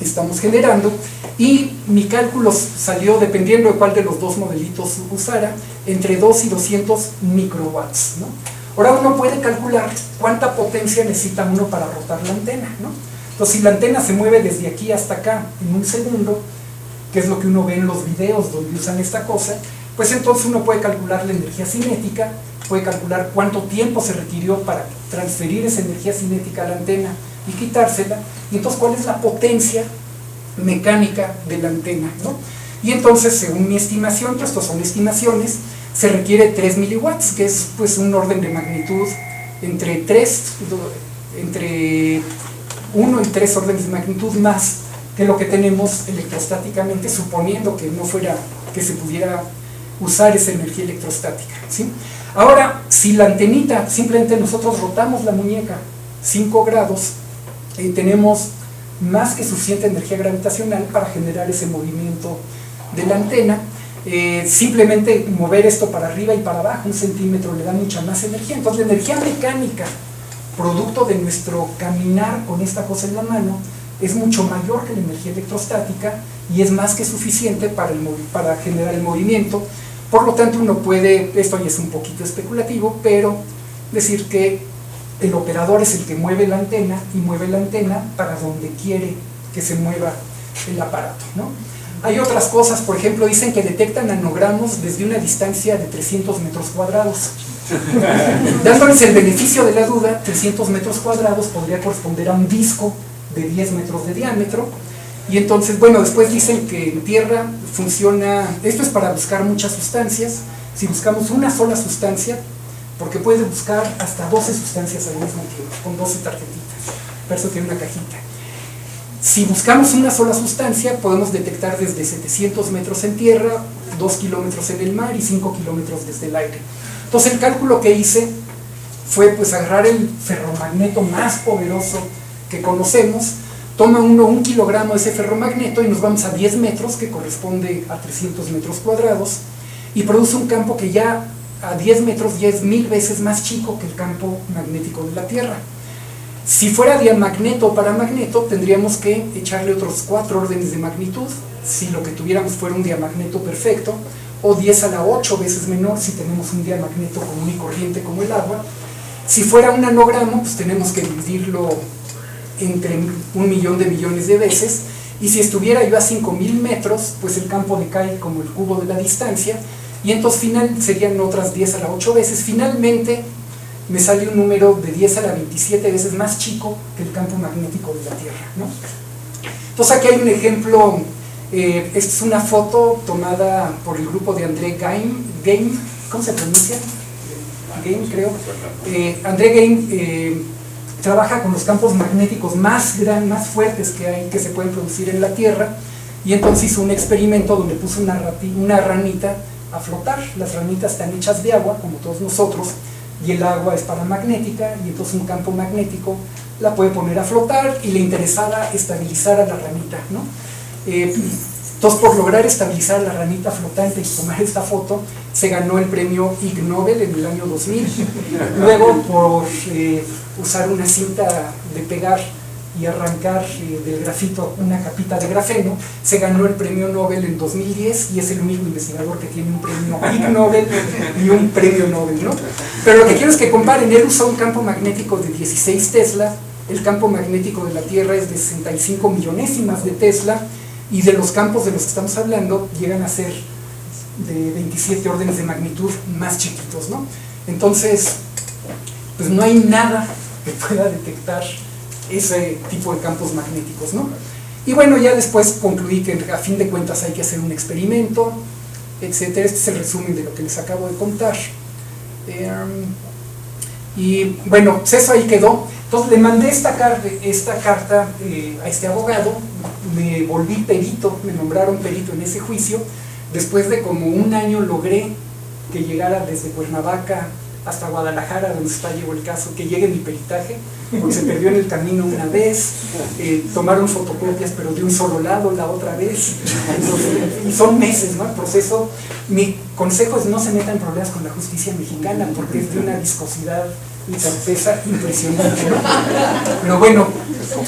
estamos generando. Y mi cálculo salió, dependiendo de cuál de los dos modelitos usara, entre 2 y 200 microwatts, ¿no? Ahora uno puede calcular cuánta potencia necesita uno para rotar la antena, ¿no? Entonces, si la antena se mueve desde aquí hasta acá en un segundo, que es lo que uno ve en los videos donde usan esta cosa, pues entonces uno puede calcular la energía cinética, puede calcular cuánto tiempo se requirió para transferir esa energía cinética a la antena y quitársela, y entonces cuál es la potencia mecánica de la antena, ¿no? Y entonces, según mi estimación, pues estos son estimaciones, se requiere 3 miliwatts, que es pues un orden de magnitud entre 1 y 3 órdenes de magnitud más que lo que tenemos electrostáticamente, suponiendo que no fuera, que se pudiera usar esa energía electrostática, ¿sí? Ahora, si la antenita, simplemente nosotros rotamos la muñeca 5 grados, tenemos más que suficiente energía gravitacional para generar ese movimiento de la antena. Simplemente mover esto para arriba y para abajo 1 centímetro le da mucha más energía. Entonces la energía mecánica, producto de nuestro caminar con esta cosa en la mano, es mucho mayor que la energía electrostática y es más que suficiente para generar el movimiento. Por lo tanto, uno puede, esto ya es un poquito especulativo, pero decir que el operador es el que mueve la antena y mueve la antena para donde quiere que se mueva el aparato, ¿no? Hay otras cosas, por ejemplo, dicen que detectan nanogramos desde una distancia de 300 metros cuadrados. Dándoles el beneficio de la duda, 300 metros cuadrados podría corresponder a un disco de 10 metros de diámetro. Y entonces, bueno, después dicen que en tierra funciona, esto es para buscar muchas sustancias. Si buscamos una sola sustancia, porque puede buscar hasta 12 sustancias al mismo tiempo, con 12 tarjetitas, por eso tiene una cajita. Si buscamos una sola sustancia, podemos detectar desde 700 metros en tierra, 2 kilómetros en el mar y 5 kilómetros desde el aire. Entonces el cálculo que hice fue pues agarrar el ferromagneto más poderoso que conocemos, toma uno 1 kilogramo de ese ferromagneto y nos vamos a 10 metros, que corresponde a 300 metros cuadrados, y produce un campo que ya a 10 metros ya es 1000 veces más chico que el campo magnético de la Tierra. Si fuera diamagneto o paramagneto, tendríamos que echarle otros 4 órdenes de magnitud, si lo que tuviéramos fuera un diamagneto perfecto, o 10 a la 8 veces menor si tenemos un diamagneto común y corriente como el agua. Si fuera un nanogramo, pues tenemos que dividirlo entre 1 millón de millones de veces, y si estuviera yo a 5000 metros, pues el campo decae como el cubo de la distancia, y entonces serían otras 10 a la 8 veces. Finalmente me sale un número de 10 a la 27 veces más chico que el campo magnético de la Tierra, ¿no? Entonces aquí hay un ejemplo, esta es una foto tomada por el grupo de André Geim, ¿cómo se pronuncia? Geim, creo. André Geim trabaja con los campos magnéticos más fuertes que hay, que se pueden producir en la Tierra, y entonces hizo un experimento donde puso una ranita a flotar. Las ranitas están hechas de agua, como todos nosotros, y el agua es paramagnética, y entonces un campo magnético la puede poner a flotar, y le interesaba estabilizar a la ranita, ¿no? Entonces, por lograr estabilizar a la ranita flotante y tomar esta foto, se ganó el premio Ig Nobel en el año 2000. Luego, por usar una cinta de pegar y arrancar del grafito una capita de grafeno, se ganó el premio Nobel en 2010, y es el único investigador que tiene un premio Ig Nobel y un premio Nobel, ¿no? Pero lo que quiero es que comparen. Él usó un campo magnético de 16 Tesla, el campo magnético de la Tierra es de 65 millonésimas de Tesla, y de los campos de los que estamos hablando llegan a ser de 27 órdenes de magnitud más chiquitos, ¿no? Entonces, pues no hay nada que pueda detectar ese tipo de campos magnéticos, ¿no? Y bueno, ya después concluí que a fin de cuentas hay que hacer un experimento, etcétera. Este es el resumen de lo que les acabo de contar. Y bueno, pues eso ahí quedó. Entonces le mandé esta carta a este abogado, me volví perito, me nombraron perito en ese juicio. Después de como un año logré que llegara desde Cuernavaca hasta Guadalajara, donde está, llegó el caso, que llegue mi peritaje, porque se perdió en el camino una vez, tomaron fotocopias pero de un solo lado la otra vez. Entonces, y son meses, ¿no? El proceso. Mi consejo es no se metan en problemas con la justicia mexicana, porque es de una viscosidad y torpeza impresionante, ¿no? Pero bueno,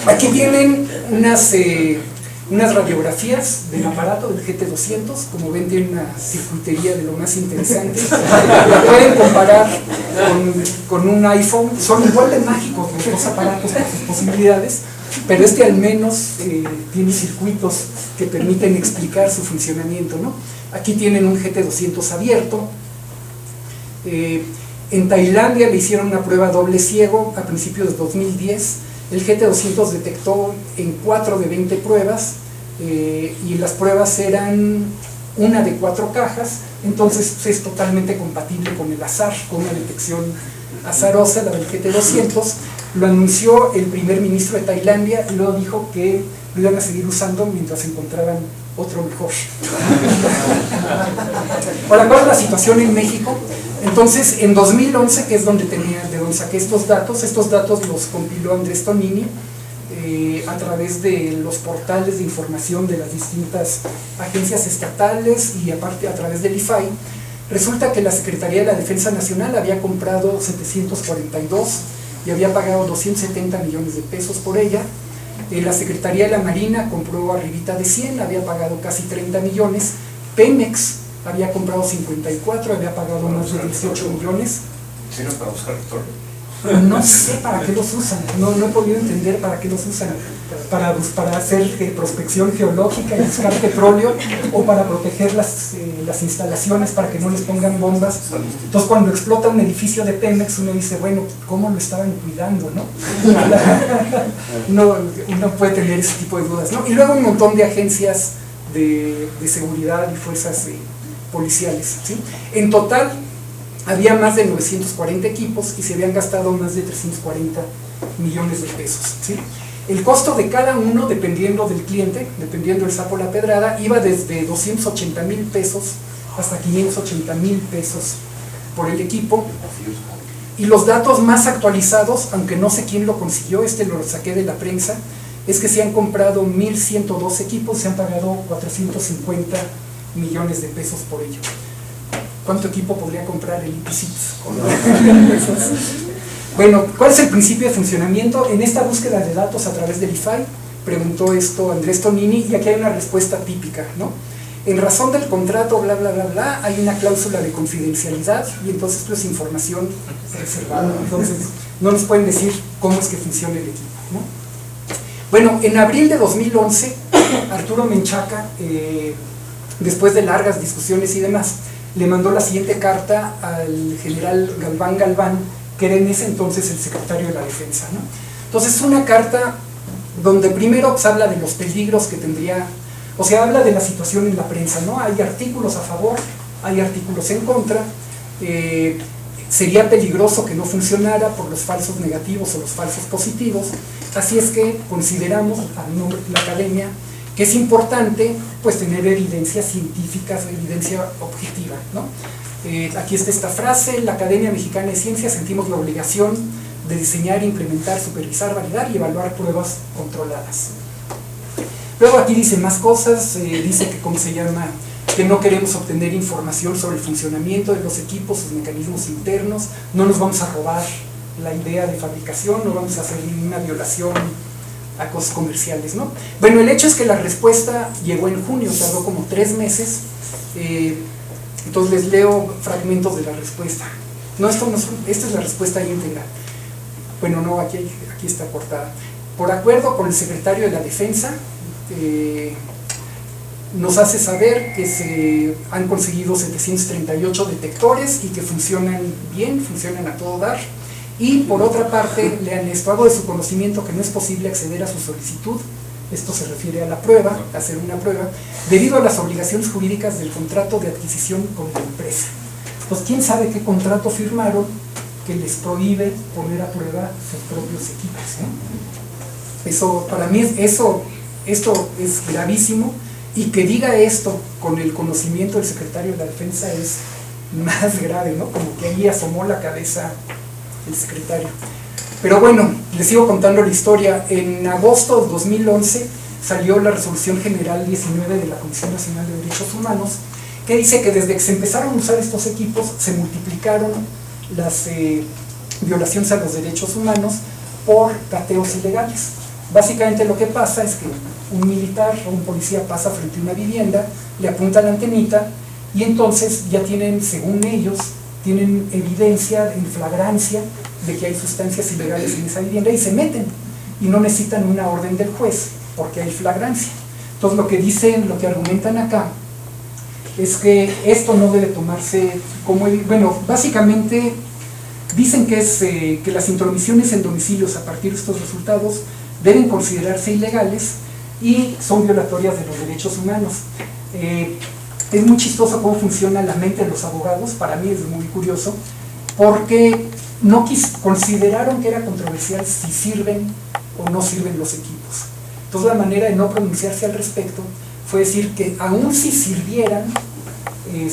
aquí vienen unas radiografías del aparato del GT200. Como ven, tiene una circuitería de lo más interesante. La pueden comparar con un iPhone. Son igual de mágicos los dos aparatos por sus posibilidades, pero este al menos tiene circuitos que permiten explicar su funcionamiento, ¿no? Aquí tienen un GT200 abierto. En Tailandia le hicieron una prueba doble ciego a principios de 2010. El GT200 detectó en 4 de 20 pruebas y las pruebas eran una de 4 cajas, entonces es totalmente compatible con el azar, con una detección azarosa, la del GT200. Lo anunció el primer ministro de Tailandia y luego dijo que lo iban a seguir usando mientras encontraran otro mejor. Ahora, ¿cuál es la situación en México? Entonces, en 2011, que es de donde saqué estos datos los compiló Andrés Tonini a través de los portales de información de las distintas agencias estatales y aparte a través del IFAI. Resulta que la Secretaría de la Defensa Nacional había comprado 742 y había pagado 270 millones de pesos por ella. La Secretaría de la Marina compró arribita de 100, había pagado casi 30 millones. Pemex había comprado 54, había pagado más de 18 millones. ¿Sirven para buscar petróleo? No sé para qué los usan, no he podido entender para qué los usan, para hacer prospección geológica y buscar petróleo, o para proteger las instalaciones para que no les pongan bombas. Entonces, cuando explota un edificio de Pemex, uno dice, bueno, ¿cómo lo estaban cuidando, no? Uno puede tener ese tipo de dudas, ¿no? Y luego un montón de agencias de seguridad y fuerzas policiales, ¿sí? En total había más de 940 equipos y se habían gastado más de 340 millones de pesos, ¿sí? El costo de cada uno, dependiendo del cliente, dependiendo del sapo la pedrada, iba desde 280 mil pesos hasta 580 mil pesos por el equipo. Y los datos más actualizados, aunque no sé quién lo consiguió, lo saqué de la prensa, es que se han comprado 1.102 equipos, se han pagado 450 millones de pesos por ello. ¿Cuánto equipo podría comprar el IPCIT? Bueno, ¿cuál es el principio de funcionamiento? En esta búsqueda de datos a través del IFAI, preguntó esto Andrés Tonini, y aquí hay una respuesta típica, ¿no? En razón del contrato, bla, bla, bla, bla, hay una cláusula de confidencialidad, y entonces esto es información reservada, entonces no nos pueden decir cómo es que funciona el equipo, ¿no? Bueno, en abril de 2011, Arturo Menchaca, después de largas discusiones y demás, le mandó la siguiente carta al general Galván, que era en ese entonces el secretario de la Defensa, ¿no? Entonces, una carta donde primero pues, habla de los peligros que tendría, o sea, habla de la situación en la prensa, ¿no? Hay artículos a favor, hay artículos en contra, sería peligroso que no funcionara por los falsos negativos o los falsos positivos, así es que consideramos, a nombre de la academia, que es importante pues tener evidencia científica, evidencia objetiva, ¿no? Aquí está esta frase: la Academia Mexicana de Ciencias sentimos la obligación de diseñar, implementar, supervisar, validar y evaluar pruebas controladas. Luego aquí dice más cosas, dice que ¿cómo se llama? Que no queremos obtener información sobre el funcionamiento de los equipos, sus mecanismos internos, no nos vamos a robar la idea de fabricación, no vamos a hacer ninguna violación a cosas comerciales, ¿no? Bueno, el hecho es que la respuesta llegó en junio, tardó como 3 meses, entonces les leo fragmentos de la respuesta. No, esta es la respuesta íntegra. Bueno, no, aquí está cortada. Por acuerdo con el secretario de la Defensa, nos hace saber que se han conseguido 738 detectores y que funcionan bien, funcionan a todo dar. Y por otra parte, lean esto: hago de su conocimiento que no es posible acceder a su solicitud, esto se refiere a la prueba, a hacer una prueba, debido a las obligaciones jurídicas del contrato de adquisición con la empresa. Pues quién sabe qué contrato firmaron que les prohíbe poner a prueba sus propios equipos, ¿eh? Eso, para mí, esto es gravísimo, y que diga esto con el conocimiento del secretario de la Defensa es más grave, ¿no? Como que ahí asomó la cabeza el secretario. Pero bueno, les sigo contando la historia. En agosto de 2011 salió la Resolución General 19 de la Comisión Nacional de Derechos Humanos, que dice que desde que se empezaron a usar estos equipos se multiplicaron las violaciones a los derechos humanos por cateos ilegales. Básicamente lo que pasa es que un militar o un policía pasa frente a una vivienda, le apunta la antenita y entonces ya tienen, según ellos, tienen evidencia en flagrancia de que hay sustancias ilegales en esa vivienda y se meten y no necesitan una orden del juez porque hay flagrancia. Entonces lo que dicen, lo que argumentan acá es que esto no debe tomarse como, bueno, básicamente dicen que las intromisiones en domicilios a partir de estos resultados deben considerarse ilegales, y son violatorias de los derechos humanos. Es muy chistoso cómo funciona la mente de los abogados, para mí es muy curioso, porque consideraron que era controversial si sirven o no sirven los equipos. Entonces la manera de no pronunciarse al respecto fue decir que aun si sirvieran,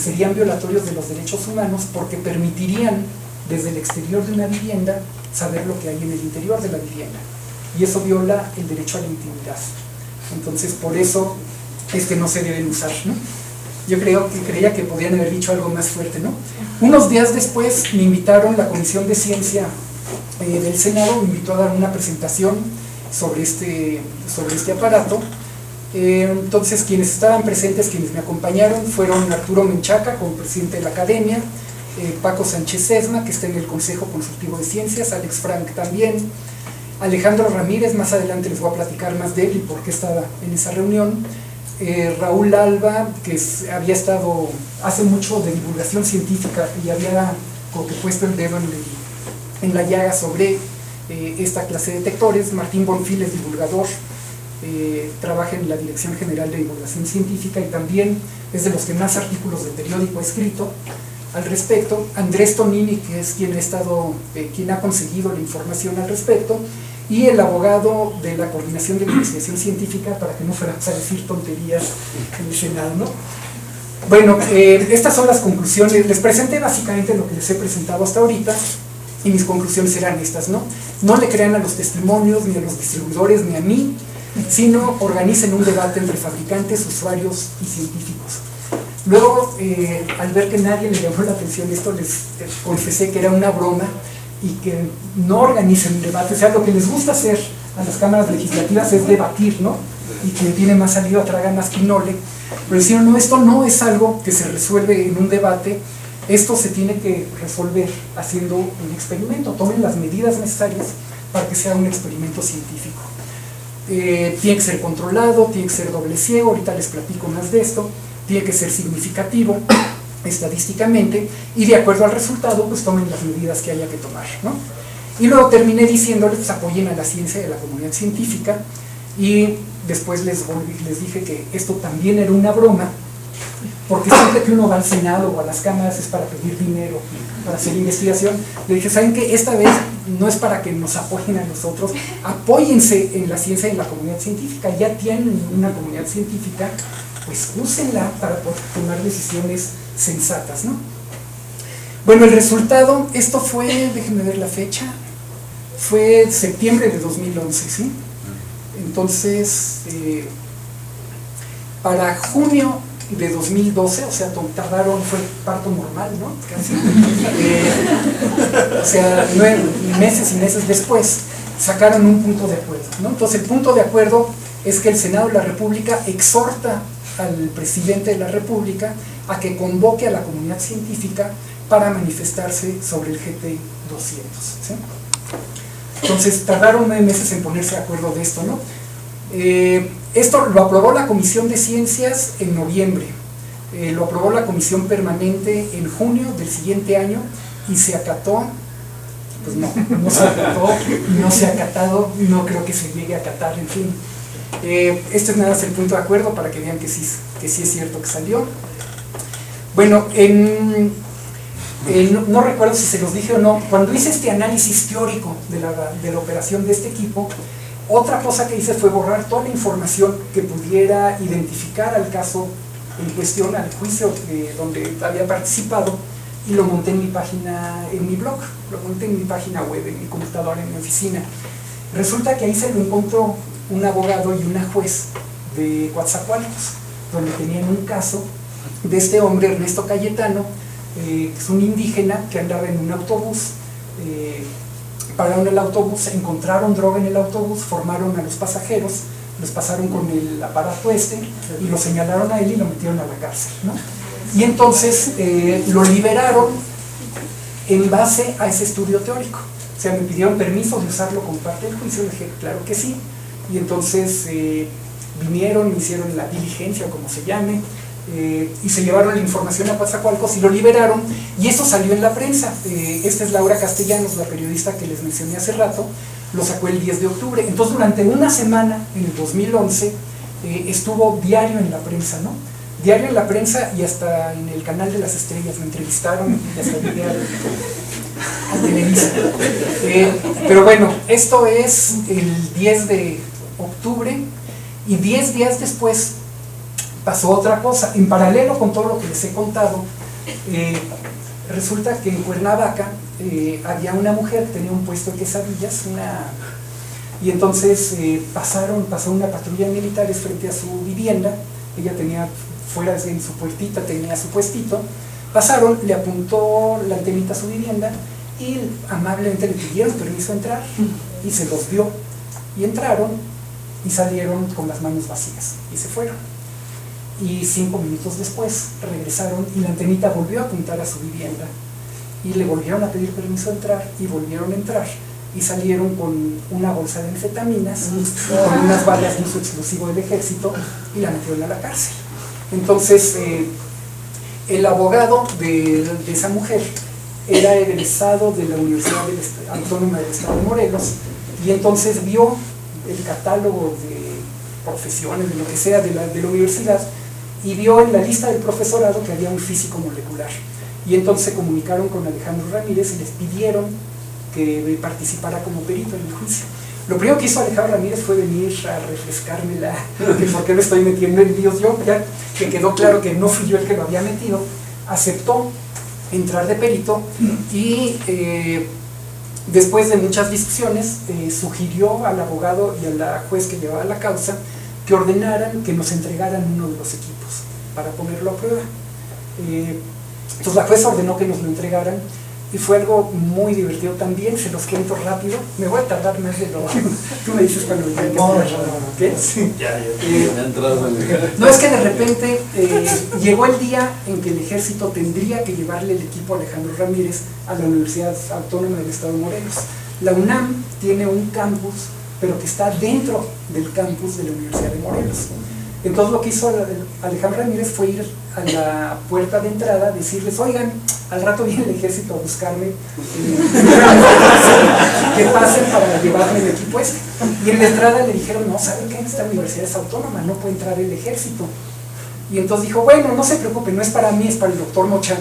serían violatorios de los derechos humanos porque permitirían desde el exterior de una vivienda saber lo que hay en el interior de la vivienda, y eso viola el derecho a la intimidad. Entonces por eso es que no se deben usar, ¿no? Yo creía que podían haber dicho algo más fuerte, ¿no? Unos días después me invitaron, la Comisión de Ciencia del Senado me invitó a dar una presentación sobre este aparato. Entonces quienes estaban presentes, quienes me acompañaron, fueron Arturo Menchaca, como presidente de la Academia, Paco Sánchez Sesma, que está en el Consejo Consultivo de Ciencias, Alex Frank también, Alejandro Ramírez, más adelante les voy a platicar más de él y por qué estaba en esa reunión, Raúl Alba, que había estado hace mucho de divulgación científica y había como que puesto el dedo en la llaga sobre esta clase de detectores. Martín Bonfiles, divulgador, trabaja en la Dirección General de Divulgación Científica y también es de los que más artículos de periódico ha escrito al respecto. Andrés Tonini, que es quien ha conseguido la información al respecto, y el abogado de la Coordinación de Investigación Científica, para que no fuéramos a decir tonterías en el Senado, ¿no? Bueno, estas son las conclusiones. Les presenté básicamente lo que les he presentado hasta ahorita, y mis conclusiones eran estas, ¿no? No le crean a los testimonios, ni a los distribuidores, ni a mí, sino organicen un debate entre fabricantes, usuarios y científicos. Luego, al ver que nadie le llamó la atención esto, les confesé que era una broma y que no organicen un debate. O sea, lo que les gusta hacer a las cámaras legislativas es debatir, ¿no? Y quien tiene más saliva traga más quinole. Pero decían, no, esto no es algo que se resuelve en un debate, esto se tiene que resolver haciendo un experimento. Tomen las medidas necesarias para que sea un experimento científico. Tiene que ser controlado, tiene que ser doble ciego, ahorita les platico más de esto, tiene que ser significativo estadísticamente, y de acuerdo al resultado pues tomen las medidas que haya que tomar, ¿no? Y luego terminé diciéndoles pues apoyen a la ciencia y a la comunidad científica, y después les dije que esto también era una broma, porque siempre que uno va al Senado o a las cámaras es para pedir dinero, para hacer investigación. Le dije, ¿saben qué? Esta vez no es para que nos apoyen a nosotros, apóyense en la ciencia y en la comunidad científica, ya tienen una comunidad científica, pues úsenla para poder tomar decisiones sensatas, ¿no? Bueno, el resultado, esto fue, déjenme ver la fecha, fue septiembre de 2011, ¿sí? Entonces, para junio de 2012, o sea, tardaron, fue parto normal, ¿no? Casi. O sea, 9 meses y meses después, sacaron un punto de acuerdo, ¿no? Entonces, el punto de acuerdo es que el Senado de la República exhorta al presidente de la República a que convoque a la comunidad científica para manifestarse sobre el GT-200, ¿sí? Entonces, tardaron 9 meses en ponerse de acuerdo de esto, ¿no? Esto lo aprobó la Comisión de Ciencias en noviembre, lo aprobó la Comisión Permanente en junio del siguiente año, y se acató, pues no se acató, no se ha acatado, no creo que se llegue a acatar, en fin. Este es nada más el punto de acuerdo para que vean que sí es cierto que salió. Bueno, no recuerdo si se los dije o no, cuando hice este análisis teórico de la operación de este equipo, otra cosa que hice fue borrar toda la información que pudiera identificar al caso en cuestión, al juicio donde había participado, y lo monté en mi página, en mi blog, lo monté en mi página web, en mi computadora, en mi oficina. Resulta que ahí se lo encontró un abogado y una juez de Coatzacoalcos, donde tenían un caso de este hombre, Ernesto Cayetano, que es un indígena que andaba en un autobús, pararon el autobús, encontraron droga en el autobús, formaron a los pasajeros, los pasaron con el aparato y lo señalaron a él y lo metieron a la cárcel, ¿no? Y entonces lo liberaron en base a ese estudio teórico. O sea, me pidieron permiso de usarlo como parte del juicio, le dije, claro que sí, y entonces vinieron, hicieron la diligencia, o como se llame, y se llevaron la información a Coatzacoalcos y lo liberaron, y eso salió en la prensa. Esta es Laura Castellanos, la periodista que les mencioné hace rato, lo sacó el 10 de octubre. Entonces durante una semana, en el 2011, estuvo diario en la prensa, ¿no? Diario en la prensa y hasta en el canal de las estrellas lo entrevistaron y hasta llegué a Televisa. Pero bueno, esto es el 10 de octubre y 10 días después pasó otra cosa. En paralelo con todo lo que les he contado, resulta que en Cuernavaca había una mujer que tenía un puesto de quesadillas, y entonces pasó una patrulla de militares frente a su vivienda. Ella tenía fuera en su puertita, tenía su puestito. Pasaron, le apuntó la antenita a su vivienda y amablemente le pidieron permiso a entrar y se los dio. Y entraron y salieron con las manos vacías y se fueron. Y 5 minutos después regresaron y la antenita volvió a apuntar a su vivienda y le volvieron a pedir permiso a entrar y volvieron a entrar y salieron con una bolsa de anfetaminas, con unas balas de uso exclusivo del ejército y la metieron a la cárcel. Entonces el abogado de esa mujer era egresado de la Universidad Autónoma del Estado de Morelos y entonces vio el catálogo de profesiones, de lo que sea de la universidad, y vio en la lista del profesorado que había un físico molecular. Y entonces se comunicaron con Alejandro Ramírez y les pidieron que participara como perito en el juicio. Lo primero que hizo Alejandro Ramírez fue venir a refrescarme que por qué me estoy metiendo en líos yo, ya que quedó claro que no fui yo el que lo había metido. Aceptó entrar de perito y después de muchas discusiones sugirió al abogado y a la juez que llevaba la causa que ordenaran que nos entregaran uno de los equipos para ponerlo a prueba. Entonces la juez ordenó que nos lo entregaran y fue algo muy divertido también. Se los cuento rápido, me voy a tardar más de lo tú me dices cuando me ¿qué? Sí. No, es que de repente llegó el día en que el ejército tendría que llevarle el equipo a Alejandro Ramírez a la Universidad Autónoma del Estado de Morelos. La UNAM tiene un campus, pero que está dentro del campus de la Universidad de Morelos. Entonces lo que hizo Alejandro Ramírez fue ir a la puerta de entrada, decirles, oigan, al rato viene el ejército a buscarme, que pasen para llevarme el equipo ese. Y en la entrada le dijeron, no, ¿saben qué? Esta universidad es autónoma, no puede entrar el ejército. Y entonces dijo, bueno, no se preocupe, no es para mí, es para el doctor Mochan.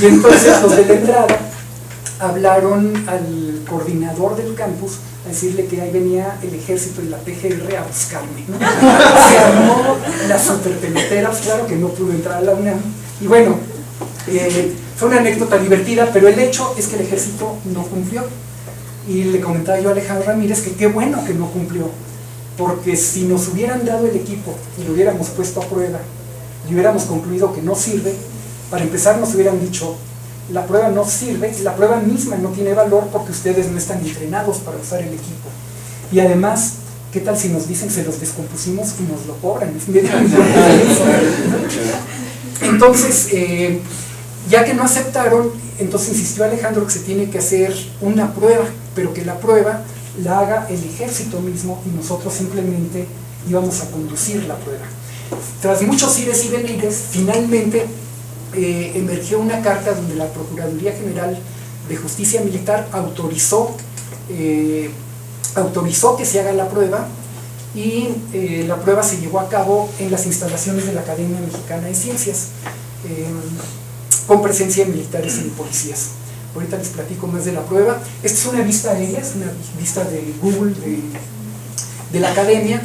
Y entonces los de la entrada hablaron al coordinador del campus a decirle que ahí venía el ejército y la PGR a buscarme, ¿no? Se armó la superpelotera, claro que no pudo entrar a la UNAM. Y bueno, fue una anécdota divertida, pero el hecho es que el ejército no cumplió. Y le comentaba yo a Alejandro Ramírez que qué bueno que no cumplió, porque si nos hubieran dado el equipo y lo hubiéramos puesto a prueba y hubiéramos concluido que no sirve, para empezar nos hubieran dicho, la prueba no sirve, la prueba misma no tiene valor porque ustedes no están entrenados para usar el equipo. Y además, ¿qué tal si nos dicen se los descompusimos y nos lo cobran? Entonces, ya que no aceptaron, entonces insistió Alejandro que se tiene que hacer una prueba, pero que la prueba la haga el ejército mismo y nosotros simplemente íbamos a conducir la prueba. Tras muchos ires y venires, finalmente emergió una carta donde la Procuraduría General de Justicia Militar autorizó que se haga la prueba y la prueba se llevó a cabo en las instalaciones de la Academia Mexicana de Ciencias con presencia de militares y de policías. Ahorita les platico más de la prueba. Esta es una vista aérea, es una vista de Google de la Academia.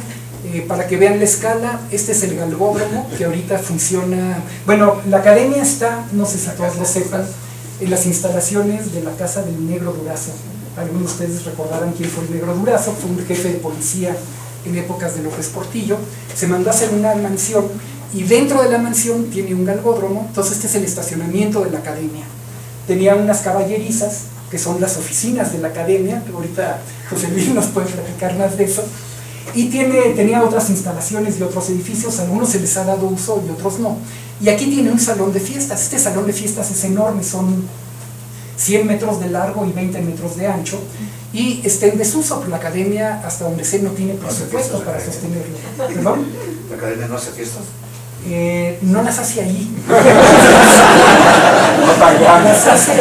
Para que vean la escala, este es el galgódromo que ahorita funciona. Bueno, la academia está, no sé si todos lo sepan, en las instalaciones de la casa del Negro Durazo. Algunos de ustedes recordarán quién fue el Negro Durazo, fue un jefe de policía en épocas de López Portillo. Se mandó a hacer una mansión y dentro de la mansión tiene un galgódromo. Entonces este es el estacionamiento de la academia. Tenía unas caballerizas que son las oficinas de la academia, que ahorita José Luis nos puede platicar más de eso. Y tenía otras instalaciones y otros edificios, a algunos se les ha dado uso y otros no. Y aquí tiene un salón de fiestas. Este salón de fiestas es enorme, son 100 metros de largo y 20 metros de ancho, y está en desuso, pero la academia, hasta donde sé, no tiene presupuesto para sostenerlo. ¿Perdón? ¿La academia no hace fiestas? No las hace ahí. Las hace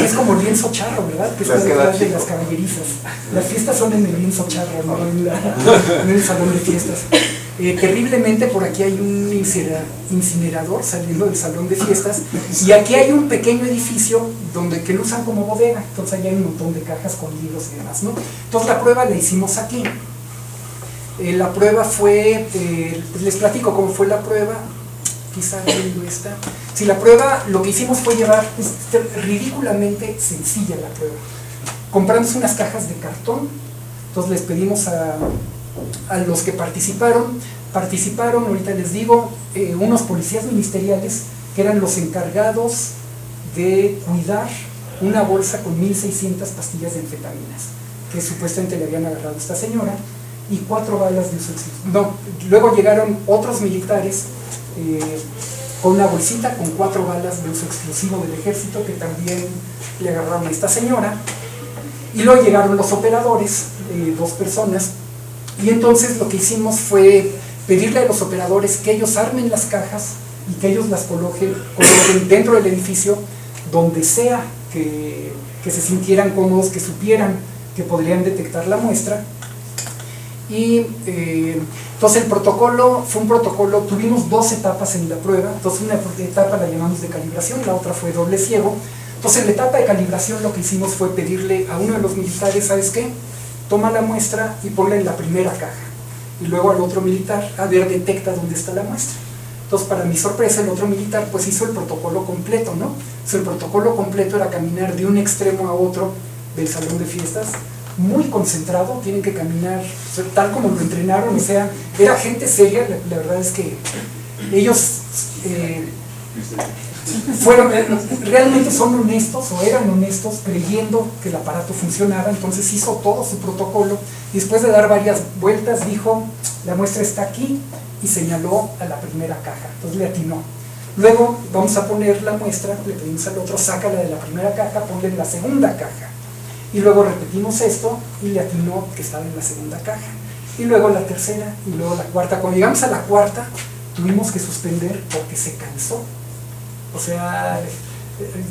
es como lienzo charro, ¿verdad? Que está detrás de las caballerizas. Las fiestas son en el lienzo charro, no en el salón de fiestas. Terriblemente por aquí hay un incinerador saliendo del salón de fiestas, y aquí hay un pequeño edificio que lo usan como bodega. Entonces ahí hay un montón de cajas con libros y demás, ¿no? Entonces la prueba la hicimos aquí. La prueba fue, les platico cómo fue la prueba, quizá viendo esta. Si la prueba, lo que hicimos fue llevar, es ridículamente sencilla la prueba. Compramos unas cajas de cartón, entonces les pedimos a los que participaron, ahorita les digo, unos policías ministeriales que eran los encargados de cuidar una bolsa con 1.600 pastillas de anfetaminas, que supuestamente le habían agarrado a esta señora, y 4 balas de uso exclusivo. No, luego llegaron otros militares con una bolsita con 4 balas de uso exclusivo del ejército que también le agarraron a esta señora, y luego llegaron los operadores, 2 personas, y entonces lo que hicimos fue pedirle a los operadores que ellos armen las cajas y que ellos las coloquen dentro del edificio, donde sea que se sintieran cómodos, que supieran que podrían detectar la muestra. Y entonces el protocolo fue un protocolo, tuvimos 2 etapas en la prueba. Entonces una etapa la llamamos de calibración, la otra fue doble ciego. Entonces en la etapa de calibración lo que hicimos fue pedirle a uno de los militares, ¿sabes qué? Toma la muestra y ponla en la primera caja, y luego al otro militar, a ver, detecta dónde está la muestra. Entonces para mi sorpresa el otro militar pues hizo el protocolo completo, ¿no? O sea, el protocolo completo era caminar de un extremo a otro del salón de fiestas, muy concentrado, tienen que caminar tal como lo entrenaron, o sea, era gente seria. La verdad es que ellos realmente son honestos, o eran honestos, creyendo que el aparato funcionaba. Entonces hizo todo su protocolo, y después de dar varias vueltas dijo, la muestra está aquí, y señaló a la primera caja. Entonces le atinó. Luego vamos a poner la muestra, le pedimos al otro, sácala de la primera caja, ponla en la segunda caja. Y luego repetimos esto y le atinó que estaba en la segunda caja. Y luego la tercera, y luego la cuarta. Cuando llegamos a la cuarta, tuvimos que suspender porque se cansó. O sea,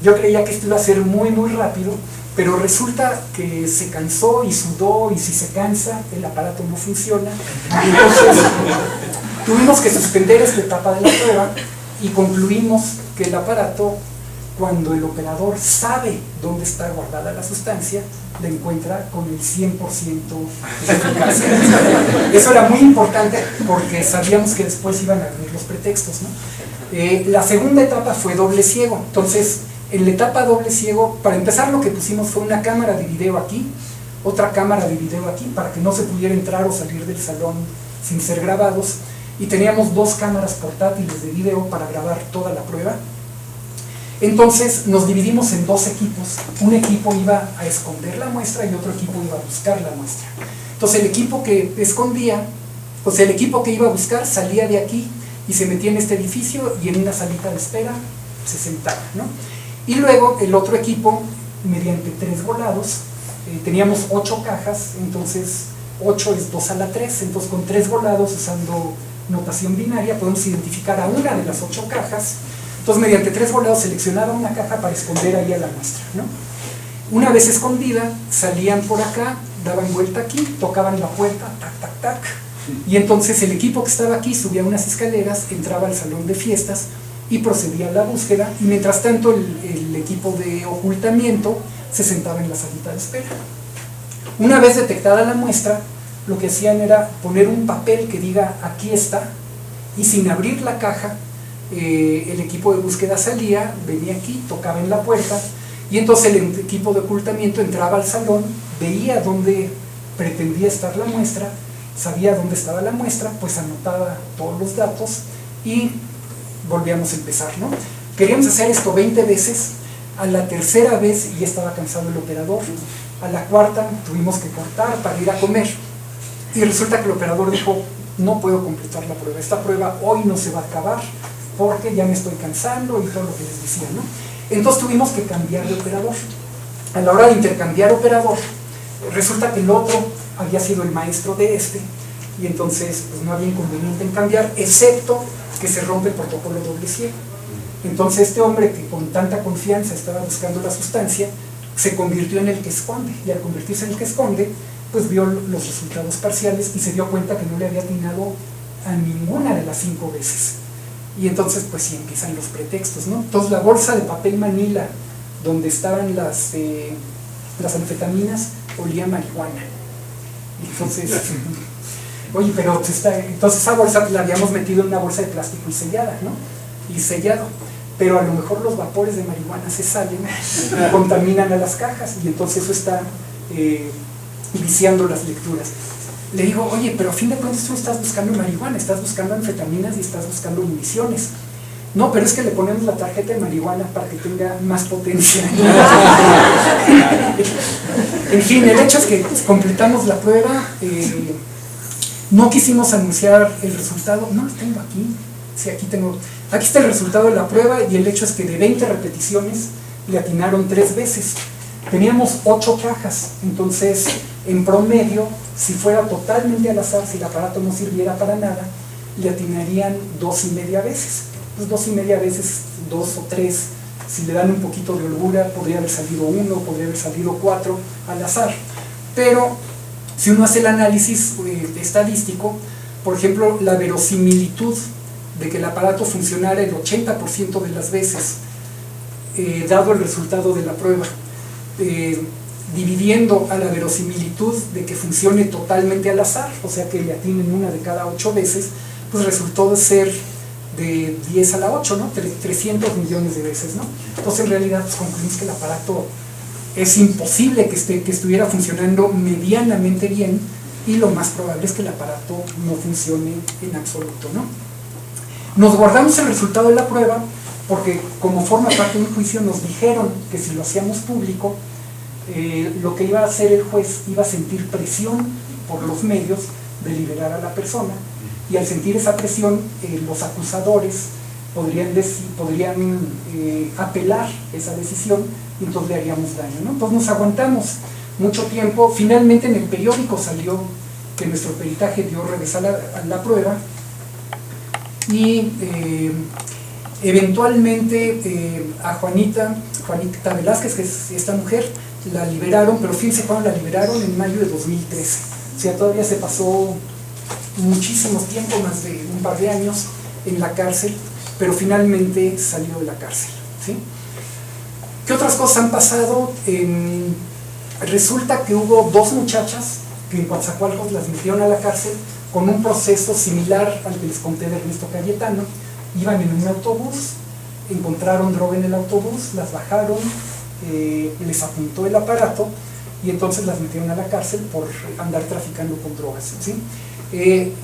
yo creía que esto iba a ser muy muy rápido, pero resulta que se cansó y sudó, y si se cansa, el aparato no funciona. Entonces, tuvimos que suspender esta etapa de la prueba, y concluimos que el aparato, cuando el operador sabe dónde está guardada la sustancia, la encuentra con el 100% de eficacia. Eso era muy importante porque sabíamos que después iban a venir los pretextos, ¿no? La segunda etapa fue doble ciego. Entonces, en la etapa doble ciego, para empezar lo que pusimos fue una cámara de video aquí, otra cámara de video aquí, para que no se pudiera entrar o salir del salón sin ser grabados, y teníamos 2 cámaras portátiles de video para grabar toda la prueba. Entonces nos dividimos en 2 equipos. Un equipo iba a esconder la muestra y otro equipo iba a buscar la muestra. Entonces el equipo que escondía, o sea, el equipo que iba a buscar salía de aquí y se metía en este edificio, y en una salita de espera se sentaba, ¿no? Y luego el otro equipo, mediante 3 volados, teníamos 8 cajas, entonces 8 es 2 a la 3, entonces con 3 volados, usando notación binaria, podemos identificar a una de las 8 cajas. Entonces mediante 3 volados seleccionaba una caja para esconder ahí a la muestra, ¿no? Una vez escondida, salían por acá, daban vuelta aquí, tocaban la puerta, tac, tac, tac, y entonces el equipo que estaba aquí subía unas escaleras, entraba al salón de fiestas y procedía a la búsqueda, y mientras tanto el equipo de ocultamiento se sentaba en la salita de espera. Una vez detectada la muestra, lo que hacían era poner un papel que diga aquí está, y sin abrir la caja, el equipo de búsqueda salía, venía aquí, tocaba en la puerta, y entonces el equipo de ocultamiento entraba al salón, veía dónde pretendía estar la muestra, sabía dónde estaba la muestra, pues anotaba todos los datos y volvíamos a empezar, ¿no? Queríamos hacer esto 20 veces. A la tercera vez ya estaba cansado el operador, a la cuarta tuvimos que cortar para ir a comer, y resulta que el operador dijo, no puedo completar la prueba, esta prueba hoy no se va a acabar porque ya me estoy cansando, y todo lo que les decía, ¿no? Entonces tuvimos que cambiar de operador. A la hora de intercambiar operador, resulta que el otro había sido el maestro de este, y entonces pues no había inconveniente en cambiar, excepto que se rompe el protocolo doble ciego. Entonces este hombre que con tanta confianza estaba buscando la sustancia, se convirtió en el que esconde, y al convertirse en el que esconde, pues vio los resultados parciales y se dio cuenta que no le había atinado a ninguna de las 5 veces. Y entonces pues sí empiezan los pretextos, ¿no? Entonces la bolsa de papel manila donde estaban las anfetaminas olía a marihuana. Y entonces, oye, pero entonces esa bolsa la habíamos metido en una bolsa de plástico y sellada, ¿no? Y sellado. Pero a lo mejor los vapores de marihuana se salen y contaminan a las cajas, y entonces eso está viciando las lecturas. Le digo, oye, pero a fin de cuentas tú estás buscando marihuana, estás buscando anfetaminas y estás buscando municiones. No, pero es que le ponemos la tarjeta de marihuana para que tenga más potencia. En fin, el hecho es que completamos la prueba, no quisimos anunciar el resultado. No, lo tengo aquí. Sí, aquí está el resultado de la prueba, y el hecho es que de 20 repeticiones le atinaron 3 veces. Teníamos 8 cajas, entonces en promedio, si fuera totalmente al azar, si el aparato no sirviera para nada, le atinarían 2,5 veces. Pues 2,5 veces, 2 o 3, si le dan un poquito de holgura, podría haber salido 1, podría haber salido 4 al azar. Pero si uno hace el análisis estadístico, por ejemplo, la verosimilitud de que el aparato funcionara el 80% de las veces, dado el resultado de la prueba, dividiendo a la verosimilitud de que funcione totalmente al azar, o sea que le atinen 1 de cada 8 veces, pues resultó de ser de 10 a la 8, ¿no? 300 millones de veces, ¿no? Entonces en realidad pues concluimos que el aparato es imposible que estuviera funcionando medianamente bien, y lo más probable es que el aparato no funcione en absoluto, ¿no? Nos guardamos el resultado de la prueba porque, como forma parte de un juicio, nos dijeron que si lo hacíamos público, lo que iba a hacer el juez iba a sentir presión por los medios de liberar a la persona, y al sentir esa presión, los acusadores podrían apelar esa decisión, y entonces le haríamos daño, ¿no? Entonces nos aguantamos mucho tiempo. Finalmente en el periódico salió que nuestro peritaje dio revés a la prueba, y eventualmente a Juanita Velázquez, que es esta mujer, la liberaron, pero fíjense cuando la liberaron, en mayo de 2013. O sea, todavía se pasó muchísimo tiempo, más de un par de años en la cárcel, pero finalmente salió de la cárcel, ¿sí? ¿Qué otras cosas han pasado? Resulta que hubo 2 muchachas que en Coatzacoalcos las metieron a la cárcel con un proceso similar al que les conté de Ernesto Cayetano. Iban en un autobús, encontraron droga en el autobús, las bajaron, les apuntó el aparato, y entonces las metieron a la cárcel por andar traficando con drogas, ¿sí?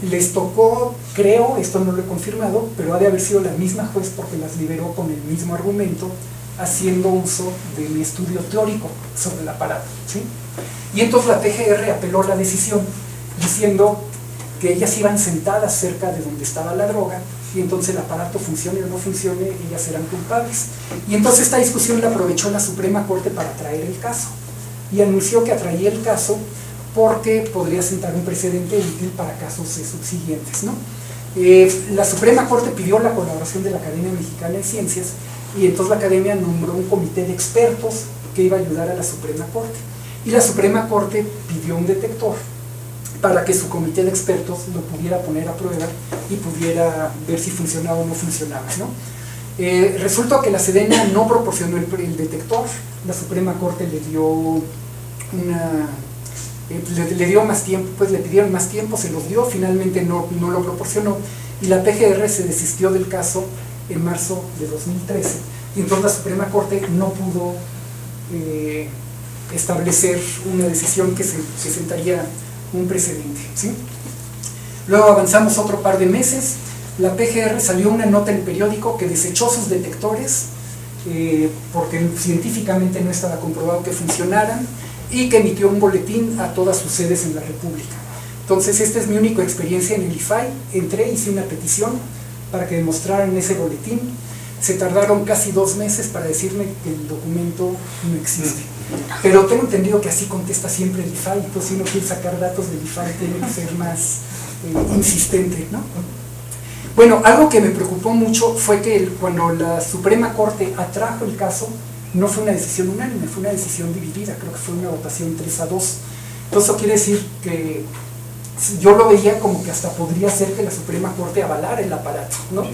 Les tocó, creo, esto no lo he confirmado, pero ha de haber sido la misma juez, porque las liberó con el mismo argumento, haciendo uso de mi estudio teórico sobre el aparato, ¿sí? Y entonces la PGR apeló la decisión, diciendo que ellas iban sentadas cerca de donde estaba la droga, y entonces el aparato funcione o no funcione, ellas eran culpables. Y entonces esta discusión la aprovechó la Suprema Corte para traer el caso, y anunció que atraía el caso porque podría sentar un precedente útil para casos subsiguientes, ¿no? La Suprema Corte pidió la colaboración de la Academia Mexicana de Ciencias, y entonces la Academia nombró un comité de expertos que iba a ayudar a la Suprema Corte, y la Suprema Corte pidió un detector para que su comité de expertos lo pudiera poner a prueba y pudiera ver si funcionaba o no funcionaba, ¿no? Resultó que la Sedena no proporcionó el detector. La Suprema Corte le dio le dio más tiempo, pues le pidieron más tiempo, se los dio, finalmente no lo proporcionó, y la PGR se desistió del caso en marzo de 2013, y entonces la Suprema Corte no pudo establecer una decisión que sentaría un precedente, ¿sí? Luego avanzamos otro par de meses. La PGR salió una nota en el periódico que desechó sus detectores porque científicamente no estaba comprobado que funcionaran, y que emitió un boletín a todas sus sedes en la República. Entonces esta es mi única experiencia en el IFAI. Entré, hice una petición para que demostraran ese boletín. Se tardaron casi 2 meses para decirme que el documento no existe, pero tengo entendido que así contesta siempre el IFAI. Entonces si uno quiere sacar datos del IFAI tiene que ser más insistente, ¿no? Bueno, algo que me preocupó mucho fue que cuando la Suprema Corte atrajo el caso, no fue una decisión unánime, fue una decisión dividida, creo que fue una votación 3-2. Entonces eso quiere decir que yo lo veía como que hasta podría ser que la Suprema Corte avalara el aparato, ¿no?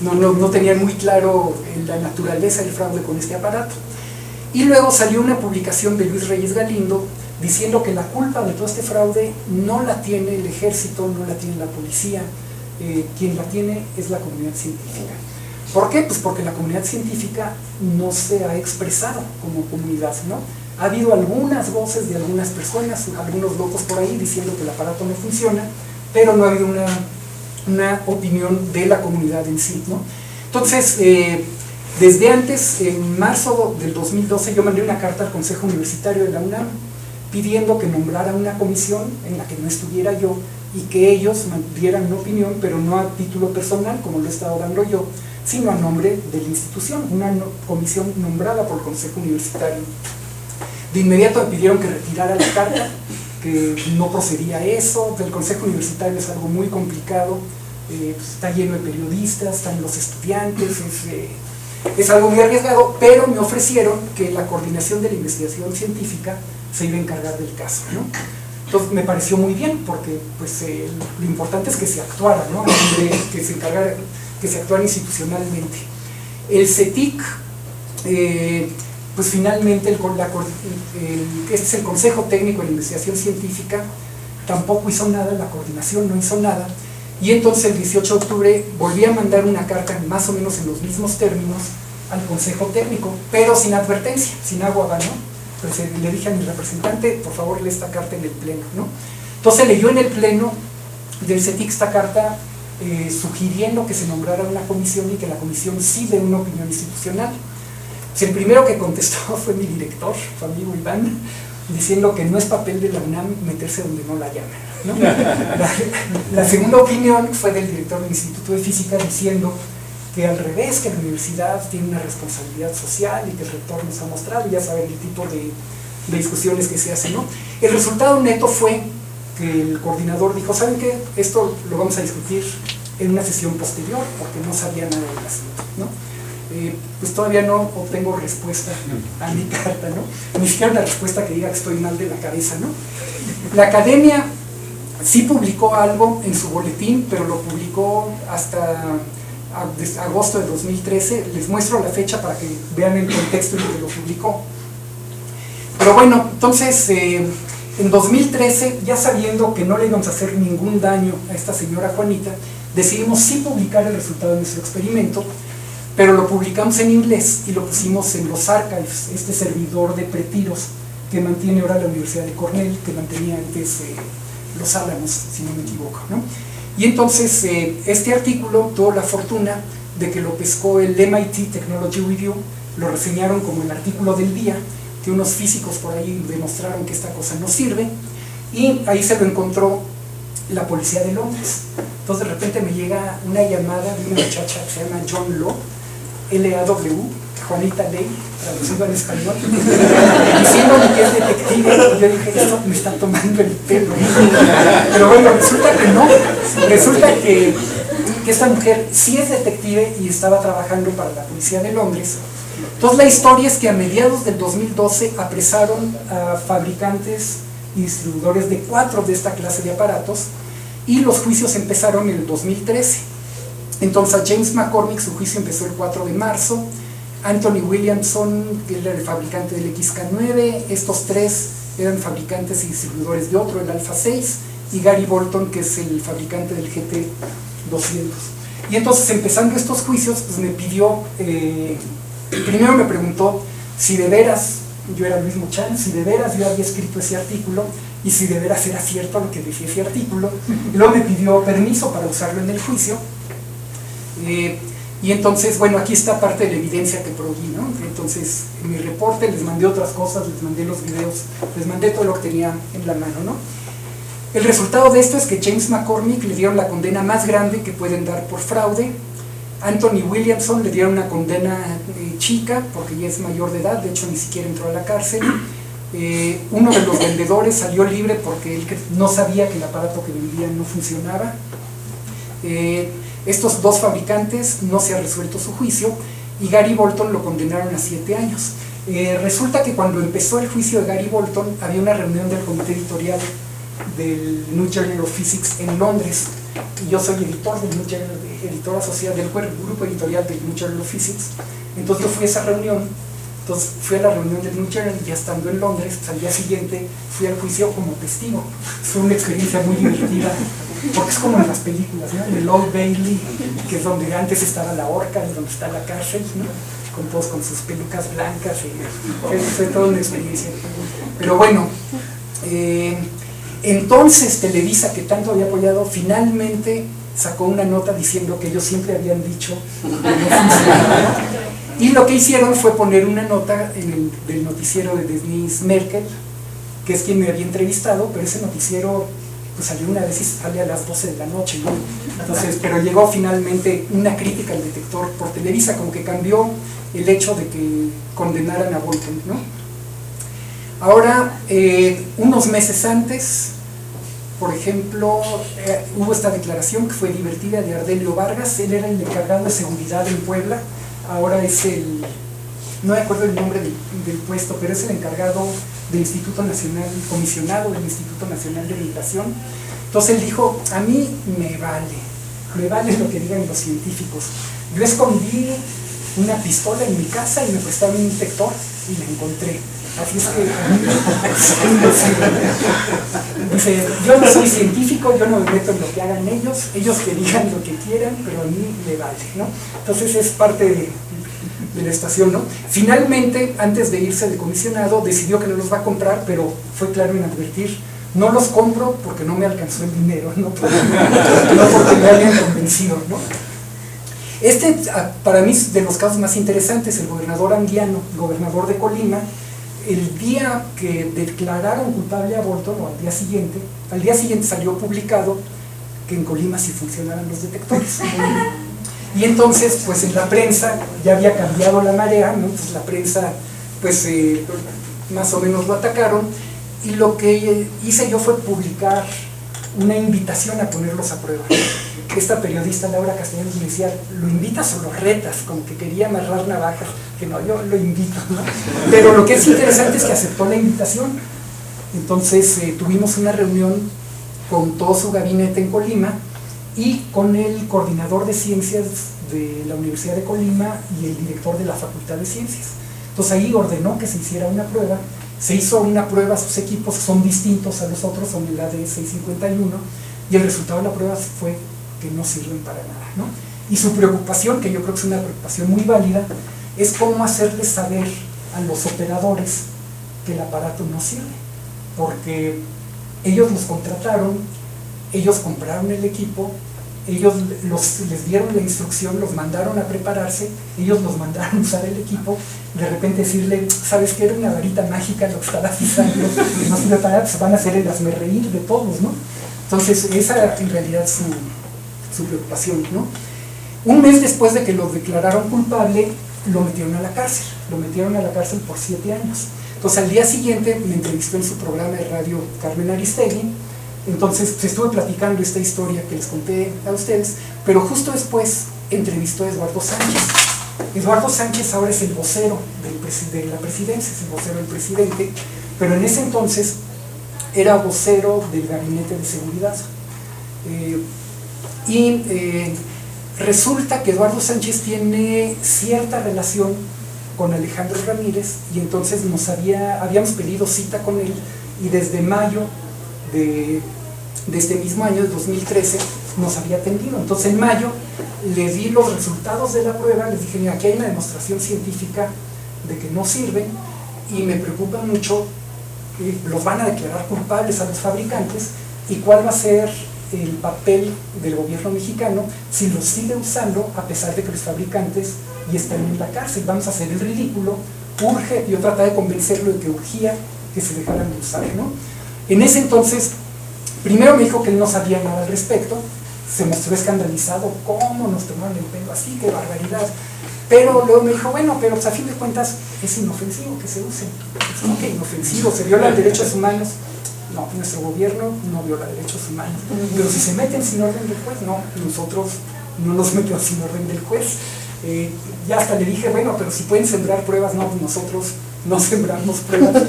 No tenían muy claro la naturaleza del fraude con este aparato. Y luego salió una publicación de Luis Reyes Galindo diciendo que la culpa de todo este fraude no la tiene el ejército, no la tiene la policía, quien la tiene es la comunidad científica. ¿Por qué? Pues porque la comunidad científica no se ha expresado como comunidad, ¿no? Ha habido algunas voces de algunas personas, algunos locos por ahí diciendo que el aparato no funciona, pero no ha habido una opinión de la comunidad en sí, ¿no? Entonces, desde antes, en marzo del 2012, yo mandé una carta al Consejo Universitario de la UNAM pidiendo que nombrara una comisión en la que no estuviera yo y que ellos dieran una opinión, pero no a título personal, como lo he estado dando yo, sino a nombre de la institución, una comisión nombrada por el Consejo Universitario. De inmediato me pidieron que retirara la carta, que no procedía a eso. El Consejo Universitario es algo muy complicado, está lleno de periodistas, están los estudiantes, es algo muy arriesgado, pero me ofrecieron que la coordinación de la investigación científica se iba a encargar del caso, ¿no? Entonces me pareció muy bien, porque pues, lo importante es que se actuara, ¿no? Que se encargara, que se actuara institucionalmente. El CETIC, pues finalmente este es el Consejo Técnico de la Investigación Científica, tampoco hizo nada, la coordinación no hizo nada, y entonces el 18 de octubre volví a mandar una carta más o menos en los mismos términos al Consejo Técnico, pero sin advertencia, sin agua, ¿no? Entonces le dije a mi representante, por favor lee esta carta en el pleno, ¿no? Entonces leyó en el pleno del CETIC esta carta sugiriendo que se nombrara una comisión y que la comisión sí dé una opinión institucional. Pues el primero que contestó fue mi director, su amigo Iván, diciendo que no es papel de la UNAM meterse donde no la llaman, ¿no? La segunda opinión fue del director del Instituto de Física diciendo que al revés, que la universidad tiene una responsabilidad social y que el rector nos ha mostrado, y ya saben el tipo de discusiones que se hacen, ¿no? El resultado neto fue que el coordinador dijo, ¿saben qué? Esto lo vamos a discutir en una sesión posterior, porque no sabía nada del asunto, ¿no? Pues todavía no obtengo respuesta a mi carta, ¿no? Ni siquiera una respuesta que diga que estoy mal de la cabeza, ¿no? La academia sí publicó algo en su boletín, pero lo publicó hasta agosto de 2013, les muestro la fecha para que vean el contexto en el que lo publicó. Pero bueno, entonces en 2013, ya sabiendo que no le íbamos a hacer ningún daño a esta señora Juanita, decidimos sí publicar el resultado de nuestro experimento, pero lo publicamos en inglés y lo pusimos en los archives, este servidor de pretiros que mantiene ahora la Universidad de Cornell, que mantenía antes Los Álamos, si no me equivoco, ¿no? Y entonces este artículo tuvo la fortuna de que lo pescó el MIT Technology Review, lo reseñaron como el artículo del día, que unos físicos por ahí demostraron que esta cosa no sirve, y ahí se lo encontró la policía de Londres. Entonces de repente me llega una llamada de una muchacha que se llama John Law, L-A-W, Juanita Ley, traducido al español, diciéndome que es detective, y yo dije, esto me está tomando el pelo. Pero bueno, resulta que no, resulta que esta mujer sí es detective y estaba trabajando para la policía de Londres. Entonces la historia es que a mediados del 2012 apresaron a fabricantes y distribuidores de 4 de esta clase de aparatos, y los juicios empezaron en el 2013. Entonces a James McCormick su juicio empezó el 4 de marzo, Anthony Williamson, que era el fabricante del XK9, estos 3 eran fabricantes y distribuidores de otro, el Alpha 6, y Gary Bolton, que es el fabricante del GT200. Y entonces, empezando estos juicios, pues me pidió, primero me preguntó si de veras yo era Luis Muchan, si de veras yo había escrito ese artículo, y si de veras era cierto lo que decía ese artículo, y luego me pidió permiso para usarlo en el juicio. Y entonces, bueno, aquí está parte de la evidencia que proveí, ¿no? Entonces, en mi reporte les mandé otras cosas, les mandé los videos, les mandé todo lo que tenía en la mano, ¿no? El resultado de esto es que James McCormick le dieron la condena más grande que pueden dar por fraude. Anthony Williamson le dieron una condena chica, porque ya es mayor de edad, de hecho ni siquiera entró a la cárcel. Uno de los vendedores salió libre porque él no sabía que el aparato que vendía no funcionaba. Estos dos fabricantes no se ha resuelto su juicio y Gary Bolton lo condenaron a 7 años. Resulta que cuando empezó el juicio de Gary Bolton había una reunión del comité editorial del New Journal of Physics en Londres, y yo soy editor del New Journal, editor asociado del grupo editorial del New Journal of Physics. Entonces yo fui a esa reunión, fui a la reunión del New Journal, y ya estando en Londres, al día siguiente fui al juicio como testigo. Fue una experiencia muy divertida, porque es como en las películas, ¿no? En el Old Bailey, que es donde antes estaba la horca y donde está la cárcel, ¿no? Con todos con sus pelucas blancas, y fue toda una experiencia. Pero bueno, entonces Televisa, que tanto había apoyado, finalmente sacó una nota diciendo que ellos siempre habían dicho que no funcionaba. Y lo que hicieron fue poner una nota del noticiero de Denise Merkel, que es quien me había entrevistado, pero ese noticiero pues salió una vez y sale a las 12 de la noche, ¿no? Entonces, pero llegó finalmente una crítica al detector por Televisa, como que cambió el hecho de que condenaran a Bolton, ¿no? Ahora, unos meses antes, por ejemplo, hubo esta declaración que fue divertida de Ardelio Vargas. Él era el encargado de seguridad en Puebla, ahora es no me acuerdo el nombre del puesto, pero es el encargado del Instituto Nacional, comisionado del Instituto Nacional de Migración. Entonces él dijo, a mí me vale lo que digan los científicos. Yo escondí una pistola en mi casa y me prestaron un detector y la encontré. Así es que dice, yo no soy científico, yo no me meto en lo que hagan ellos que digan lo que quieran, pero a mí me vale, ¿no? Entonces es parte de la estación, ¿no? Finalmente, antes de irse de comisionado, decidió que no los va a comprar, pero fue claro en advertir, no los compro porque no me alcanzó el dinero, no porque me habían convencido, ¿no? Para mí es de los casos más interesantes. El gobernador Anguiano, gobernador de Colima, el día que declararon culpable a Bolton, o al día siguiente salió publicado que en Colima sí funcionaban los detectores. Y entonces, pues en la prensa ya había cambiado la marea, ¿no? Pues la prensa, pues más o menos lo atacaron, y lo que hice yo fue publicar una invitación a ponerlos a prueba. Esta periodista Laura Castellanos me decía, ¿lo invitas o lo retas? Como que quería amarrar navajas, que no, yo lo invito, ¿no? Pero lo que es interesante es que aceptó la invitación. Entonces tuvimos una reunión con todo su gabinete en Colima y con el coordinador de ciencias de la Universidad de Colima y el director de la Facultad de Ciencias. Entonces ahí ordenó que se hiciera una prueba. Se hizo una prueba, sus equipos son distintos a los otros, son el AD651, y el resultado de la prueba fue que no sirven para nada, ¿no? Y su preocupación, que yo creo que es una preocupación muy válida, es cómo hacerles saber a los operadores que el aparato no sirve, porque ellos los contrataron, ellos compraron el equipo, ellos les dieron la instrucción, los mandaron a prepararse, ellos los mandaron a usar el equipo, de repente decirle, ¿sabes qué? Era una varita mágica lo que estabas usando, no sirve para nada, pues van a hacer el hazmerreír de todos, ¿no? Entonces esa en realidad es su preocupación, ¿no? Un mes después de que lo declararon culpable, lo metieron a la cárcel por 7 años. Entonces al día siguiente me entrevistó en su programa de radio Carmen Aristegui. Entonces estuve platicando esta historia que les conté a ustedes, pero justo después entrevistó a Eduardo Sánchez. Eduardo Sánchez ahora es el vocero de la presidencia, es el vocero del presidente, pero en ese entonces era vocero del gabinete de seguridad. Resulta que Eduardo Sánchez tiene cierta relación con Alejandro Ramírez, y entonces habíamos pedido cita con él, y desde mayo de este mismo año, de 2013, nos había atendido. Entonces en mayo le di los resultados de la prueba, les dije, mira, aquí hay una demostración científica de que no sirven, y me preocupa mucho que los van a declarar culpables a los fabricantes, y cuál va a ser el papel del gobierno mexicano si los sigue usando a pesar de que los fabricantes ya están en la cárcel. Vamos a hacer el ridículo, urge. Yo trataba de convencerlo de que urgía que se dejaran de usar, ¿no? En ese entonces, primero me dijo que él no sabía nada al respecto, se mostró escandalizado, ¿cómo nos tomaron el pelo así? ¡Qué barbaridad! Pero luego me dijo, bueno, pero pues a fin de cuentas es inofensivo que se usen. ¿Cómo que inofensivo? Se violan derechos humanos. no, nuestro gobierno no viola derechos humanos, pero si se meten sin orden del juez, no, nosotros no nos metemos sin orden del juez. Ya hasta le dije, bueno, pero si pueden sembrar pruebas, no, pues nosotros no sembramos pruebas,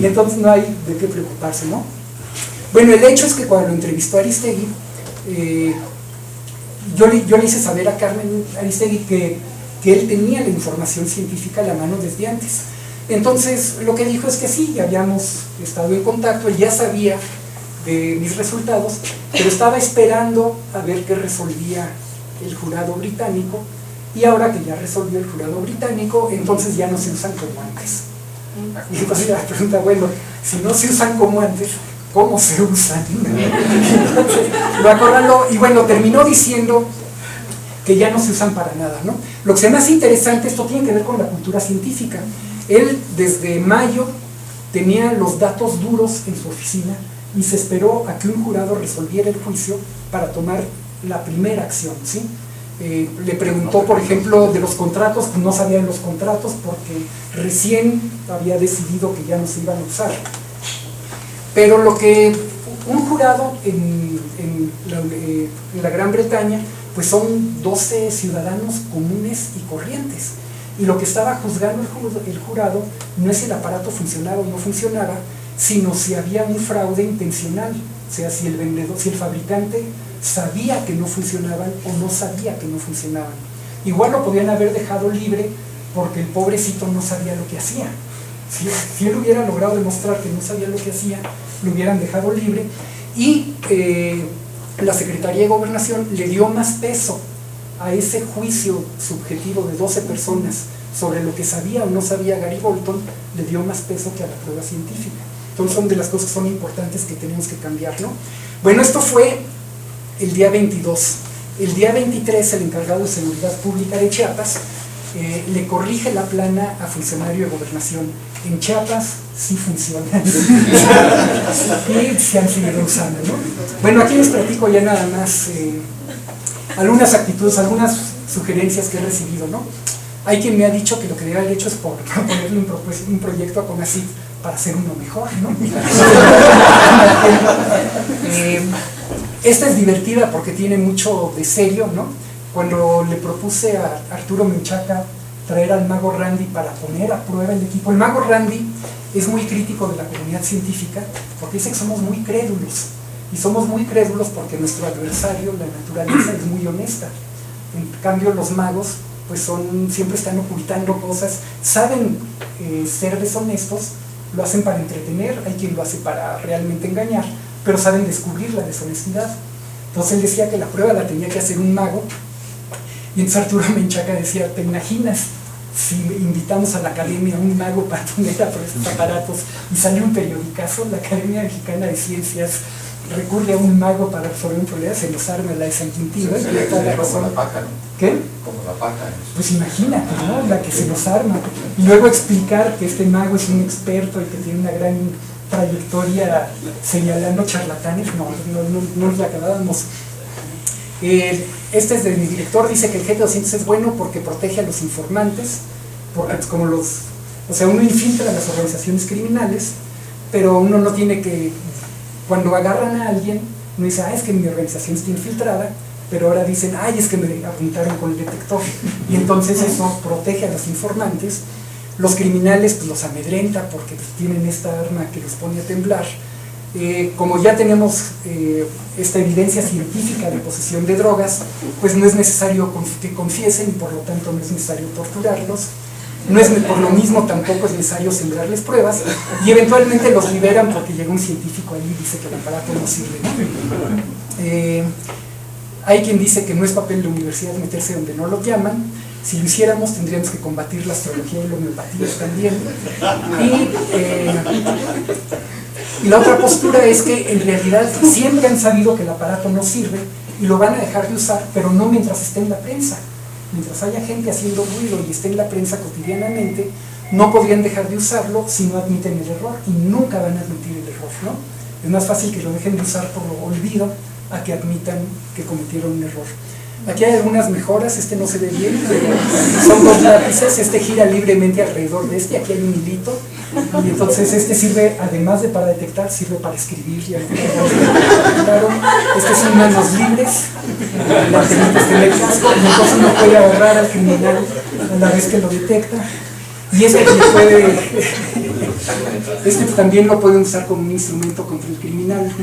y entonces no hay de qué preocuparse, ¿no? Bueno, el hecho es que cuando lo entrevistó Aristegui, yo le hice saber a Carmen Aristegui que él tenía la información científica a la mano desde antes. Entonces, lo que dijo es que sí, ya habíamos estado en contacto, él ya sabía de mis resultados, pero estaba esperando a ver qué resolvía el jurado británico, y ahora que ya resolvió el jurado británico, entonces ya no se usan como antes. Y entonces la pregunta, bueno, si no se usan como antes, ¿cómo se usan? Entonces, lo acorraló, y bueno, terminó diciendo que ya no se usan para nada, ¿no? Lo que se me hace interesante, esto tiene que ver con la cultura científica. Él desde mayo tenía los datos duros en su oficina y se esperó a que un jurado resolviera el juicio para tomar la primera acción, ¿sí? Le preguntó, por ejemplo, de los contratos, pues no sabía de los contratos porque recién había decidido que ya no se iban a usar. Pero lo que un jurado en la Gran Bretaña, pues son 12 ciudadanos comunes y corrientes. Y lo que estaba juzgando el jurado no es si el aparato funcionaba o no funcionaba, sino si había un fraude intencional. O sea, si el vendedor, si el fabricante sabía que no funcionaban o no sabía que no funcionaban. Igual lo podían haber dejado libre porque el pobrecito no sabía lo que hacía. Si él hubiera logrado demostrar que no sabía lo que hacía, lo hubieran dejado libre, y la Secretaría de Gobernación le dio más peso a ese juicio subjetivo de 12 personas sobre lo que sabía o no sabía Gary Bolton, le dio más peso que a la prueba científica. Entonces son de las cosas que son importantes que tenemos que cambiar, ¿no? Bueno, esto fue el día 22. El día 23, el encargado de Seguridad Pública de Chiapas le corrige la plana a funcionario de Gobernación. En Chiapas sí funciona y se han seguido usando, ¿no? Bueno, aquí les platico ya nada más algunas actitudes, algunas sugerencias que he recibido, ¿no? Hay quien me ha dicho que lo que debe haber hecho es proponerle un proyecto a CONACYT para hacer uno mejor, ¿no? Esta es divertida porque tiene mucho de serio, ¿no? Cuando le propuse a Arturo Menchaca traer al mago Randi para poner a prueba el equipo, el mago Randi es muy crítico de la comunidad científica porque dice que somos muy crédulos, y somos muy crédulos porque nuestro adversario, la naturaleza, es muy honesta. En cambio los magos pues siempre están ocultando cosas, saben ser deshonestos, lo hacen para entretener, hay quien lo hace para realmente engañar, pero saben descubrir la deshonestidad. Entonces él decía que la prueba la tenía que hacer un mago, y entonces Arturo Menchaca decía, ¿te imaginas si invitamos a la academia a un mago para poner a prueba estos aparatos? Y sale un periodicazo, la Academia Mexicana de Ciencias recurre a un mago para resolver un problema, se nos arma la de San Quintín, ¿no? Como la paca, ¿no? ¿Qué? Como la paca. Pues imagínate, ¿no? La que se nos arma. Y luego explicar que este mago es un experto y que tiene una gran trayectoria señalando charlatanes, no nos la acabábamos. Este es de mi director, dice que el GT200 es bueno porque protege a los informantes, porque es como o sea, uno infiltra a las organizaciones criminales, pero uno no tiene que, cuando agarran a alguien, uno dice, es que mi organización está infiltrada, pero ahora dicen, es que me apuntaron con el detector, y entonces eso protege a los informantes. Los criminales pues los amedrenta porque pues, tienen esta arma que los pone a temblar. Como ya tenemos esta evidencia científica de posesión de drogas, pues no es necesario que confiesen y por lo tanto no es necesario torturarlos. No es, por lo mismo tampoco es necesario sembrarles pruebas, y eventualmente los liberan porque llega un científico ahí y dice que el aparato no sirve, ¿no? Hay quien dice que no es papel de universidad meterse donde no lo llaman. Si lo hiciéramos tendríamos que combatir la astrología y la homeopatía también. Y la otra postura es que en realidad siempre han sabido que el aparato no sirve y lo van a dejar de usar, pero no mientras esté en la prensa. Mientras haya gente haciendo ruido y esté en la prensa cotidianamente, no podrían dejar de usarlo si no admiten el error, y nunca van a admitir el error, ¿no? Es más fácil que lo dejen de usar por olvido a que admitan que cometieron un error. Aquí hay algunas mejoras, este no se ve bien, pero son dos lápices, este gira libremente alrededor de este, aquí hay un hilito, Y entonces este sirve, además de para detectar, sirve para escribir. Claro, este son manos libres, la permite tener casco, y entonces uno puede agarrar al criminal a la vez que lo detecta. Y este también lo pueden usar como un instrumento contra el criminal.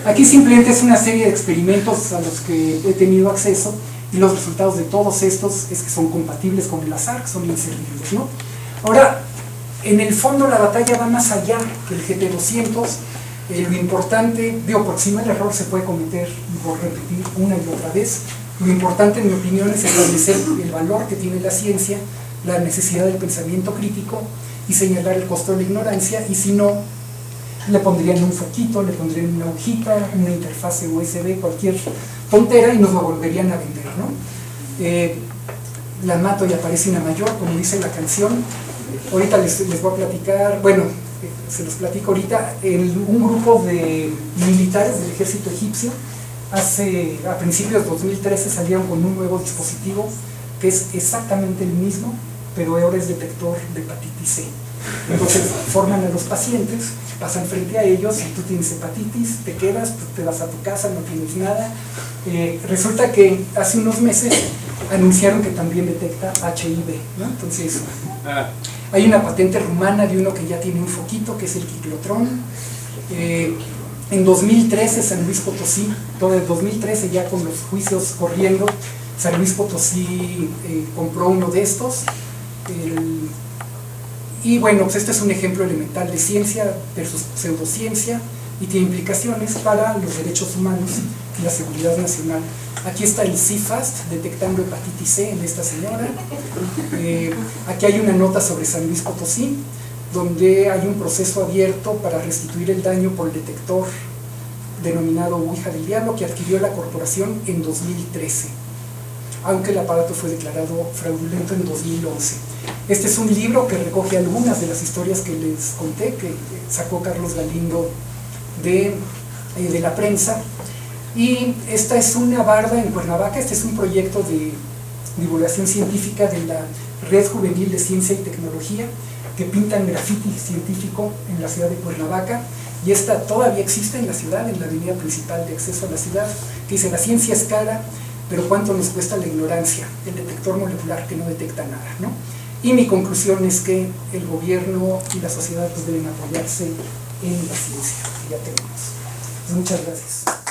Aquí simplemente es una serie de experimentos a los que he tenido acceso, y los resultados de todos estos es que son compatibles con el azar, que son inservibles, ¿no? Ahora, en el fondo la batalla va más allá que el GT200. Lo importante, porque si no el error se puede cometer por repetir una y otra vez. Lo importante, en mi opinión, es establecer el valor que tiene la ciencia, la necesidad del pensamiento crítico y señalar el costo de la ignorancia, y si no, le pondrían un foquito, le pondrían una hojita, una interfase USB, cualquier tontera, y nos lo volverían a vender, ¿no? La mato y aparece una mayor, como dice la canción. Ahorita les voy a platicar, se los platico ahorita. Un grupo de militares del ejército egipcio, a principios de 2013 salieron con un nuevo dispositivo que es exactamente el mismo, pero ahora es detector de hepatitis C. Entonces forman a los pacientes, pasan frente a ellos, y tú tienes hepatitis, te quedas, te vas a tu casa, no tienes nada. Resulta que hace unos meses anunciaron que también detecta HIV, ¿no? Entonces hay una patente rumana de uno que ya tiene un foquito, que es el ciclotrón. En 2013 San Luis Potosí, todo el 2013 ya con los juicios corriendo, San Luis Potosí compró uno de estos. Y bueno, pues este es un ejemplo elemental de ciencia versus pseudociencia, y tiene implicaciones para los derechos humanos y la seguridad nacional. Aquí está el CFAST detectando hepatitis C en esta señora. Aquí hay una nota sobre San Luis Potosí, donde hay un proceso abierto para restituir el daño por el detector denominado Ouija del Diablo, que adquirió la corporación en 2013, aunque el aparato fue declarado fraudulento en 2011. Este es un libro que recoge algunas de las historias que les conté, que sacó Carlos Galindo de la prensa. Y esta es una barda en Cuernavaca. Este es un proyecto de divulgación científica de la Red Juvenil de Ciencia y Tecnología, que pintan grafiti científico en la ciudad de Cuernavaca, y esta todavía existe en la ciudad, en la avenida principal de acceso a la ciudad, que dice: la ciencia es cara, pero ¿cuánto nos cuesta la ignorancia? El detector molecular que no detecta nada, ¿no? Y mi conclusión es que el gobierno y la sociedad pues deben apoyarse en la ciencia que ya tenemos. Pues muchas gracias.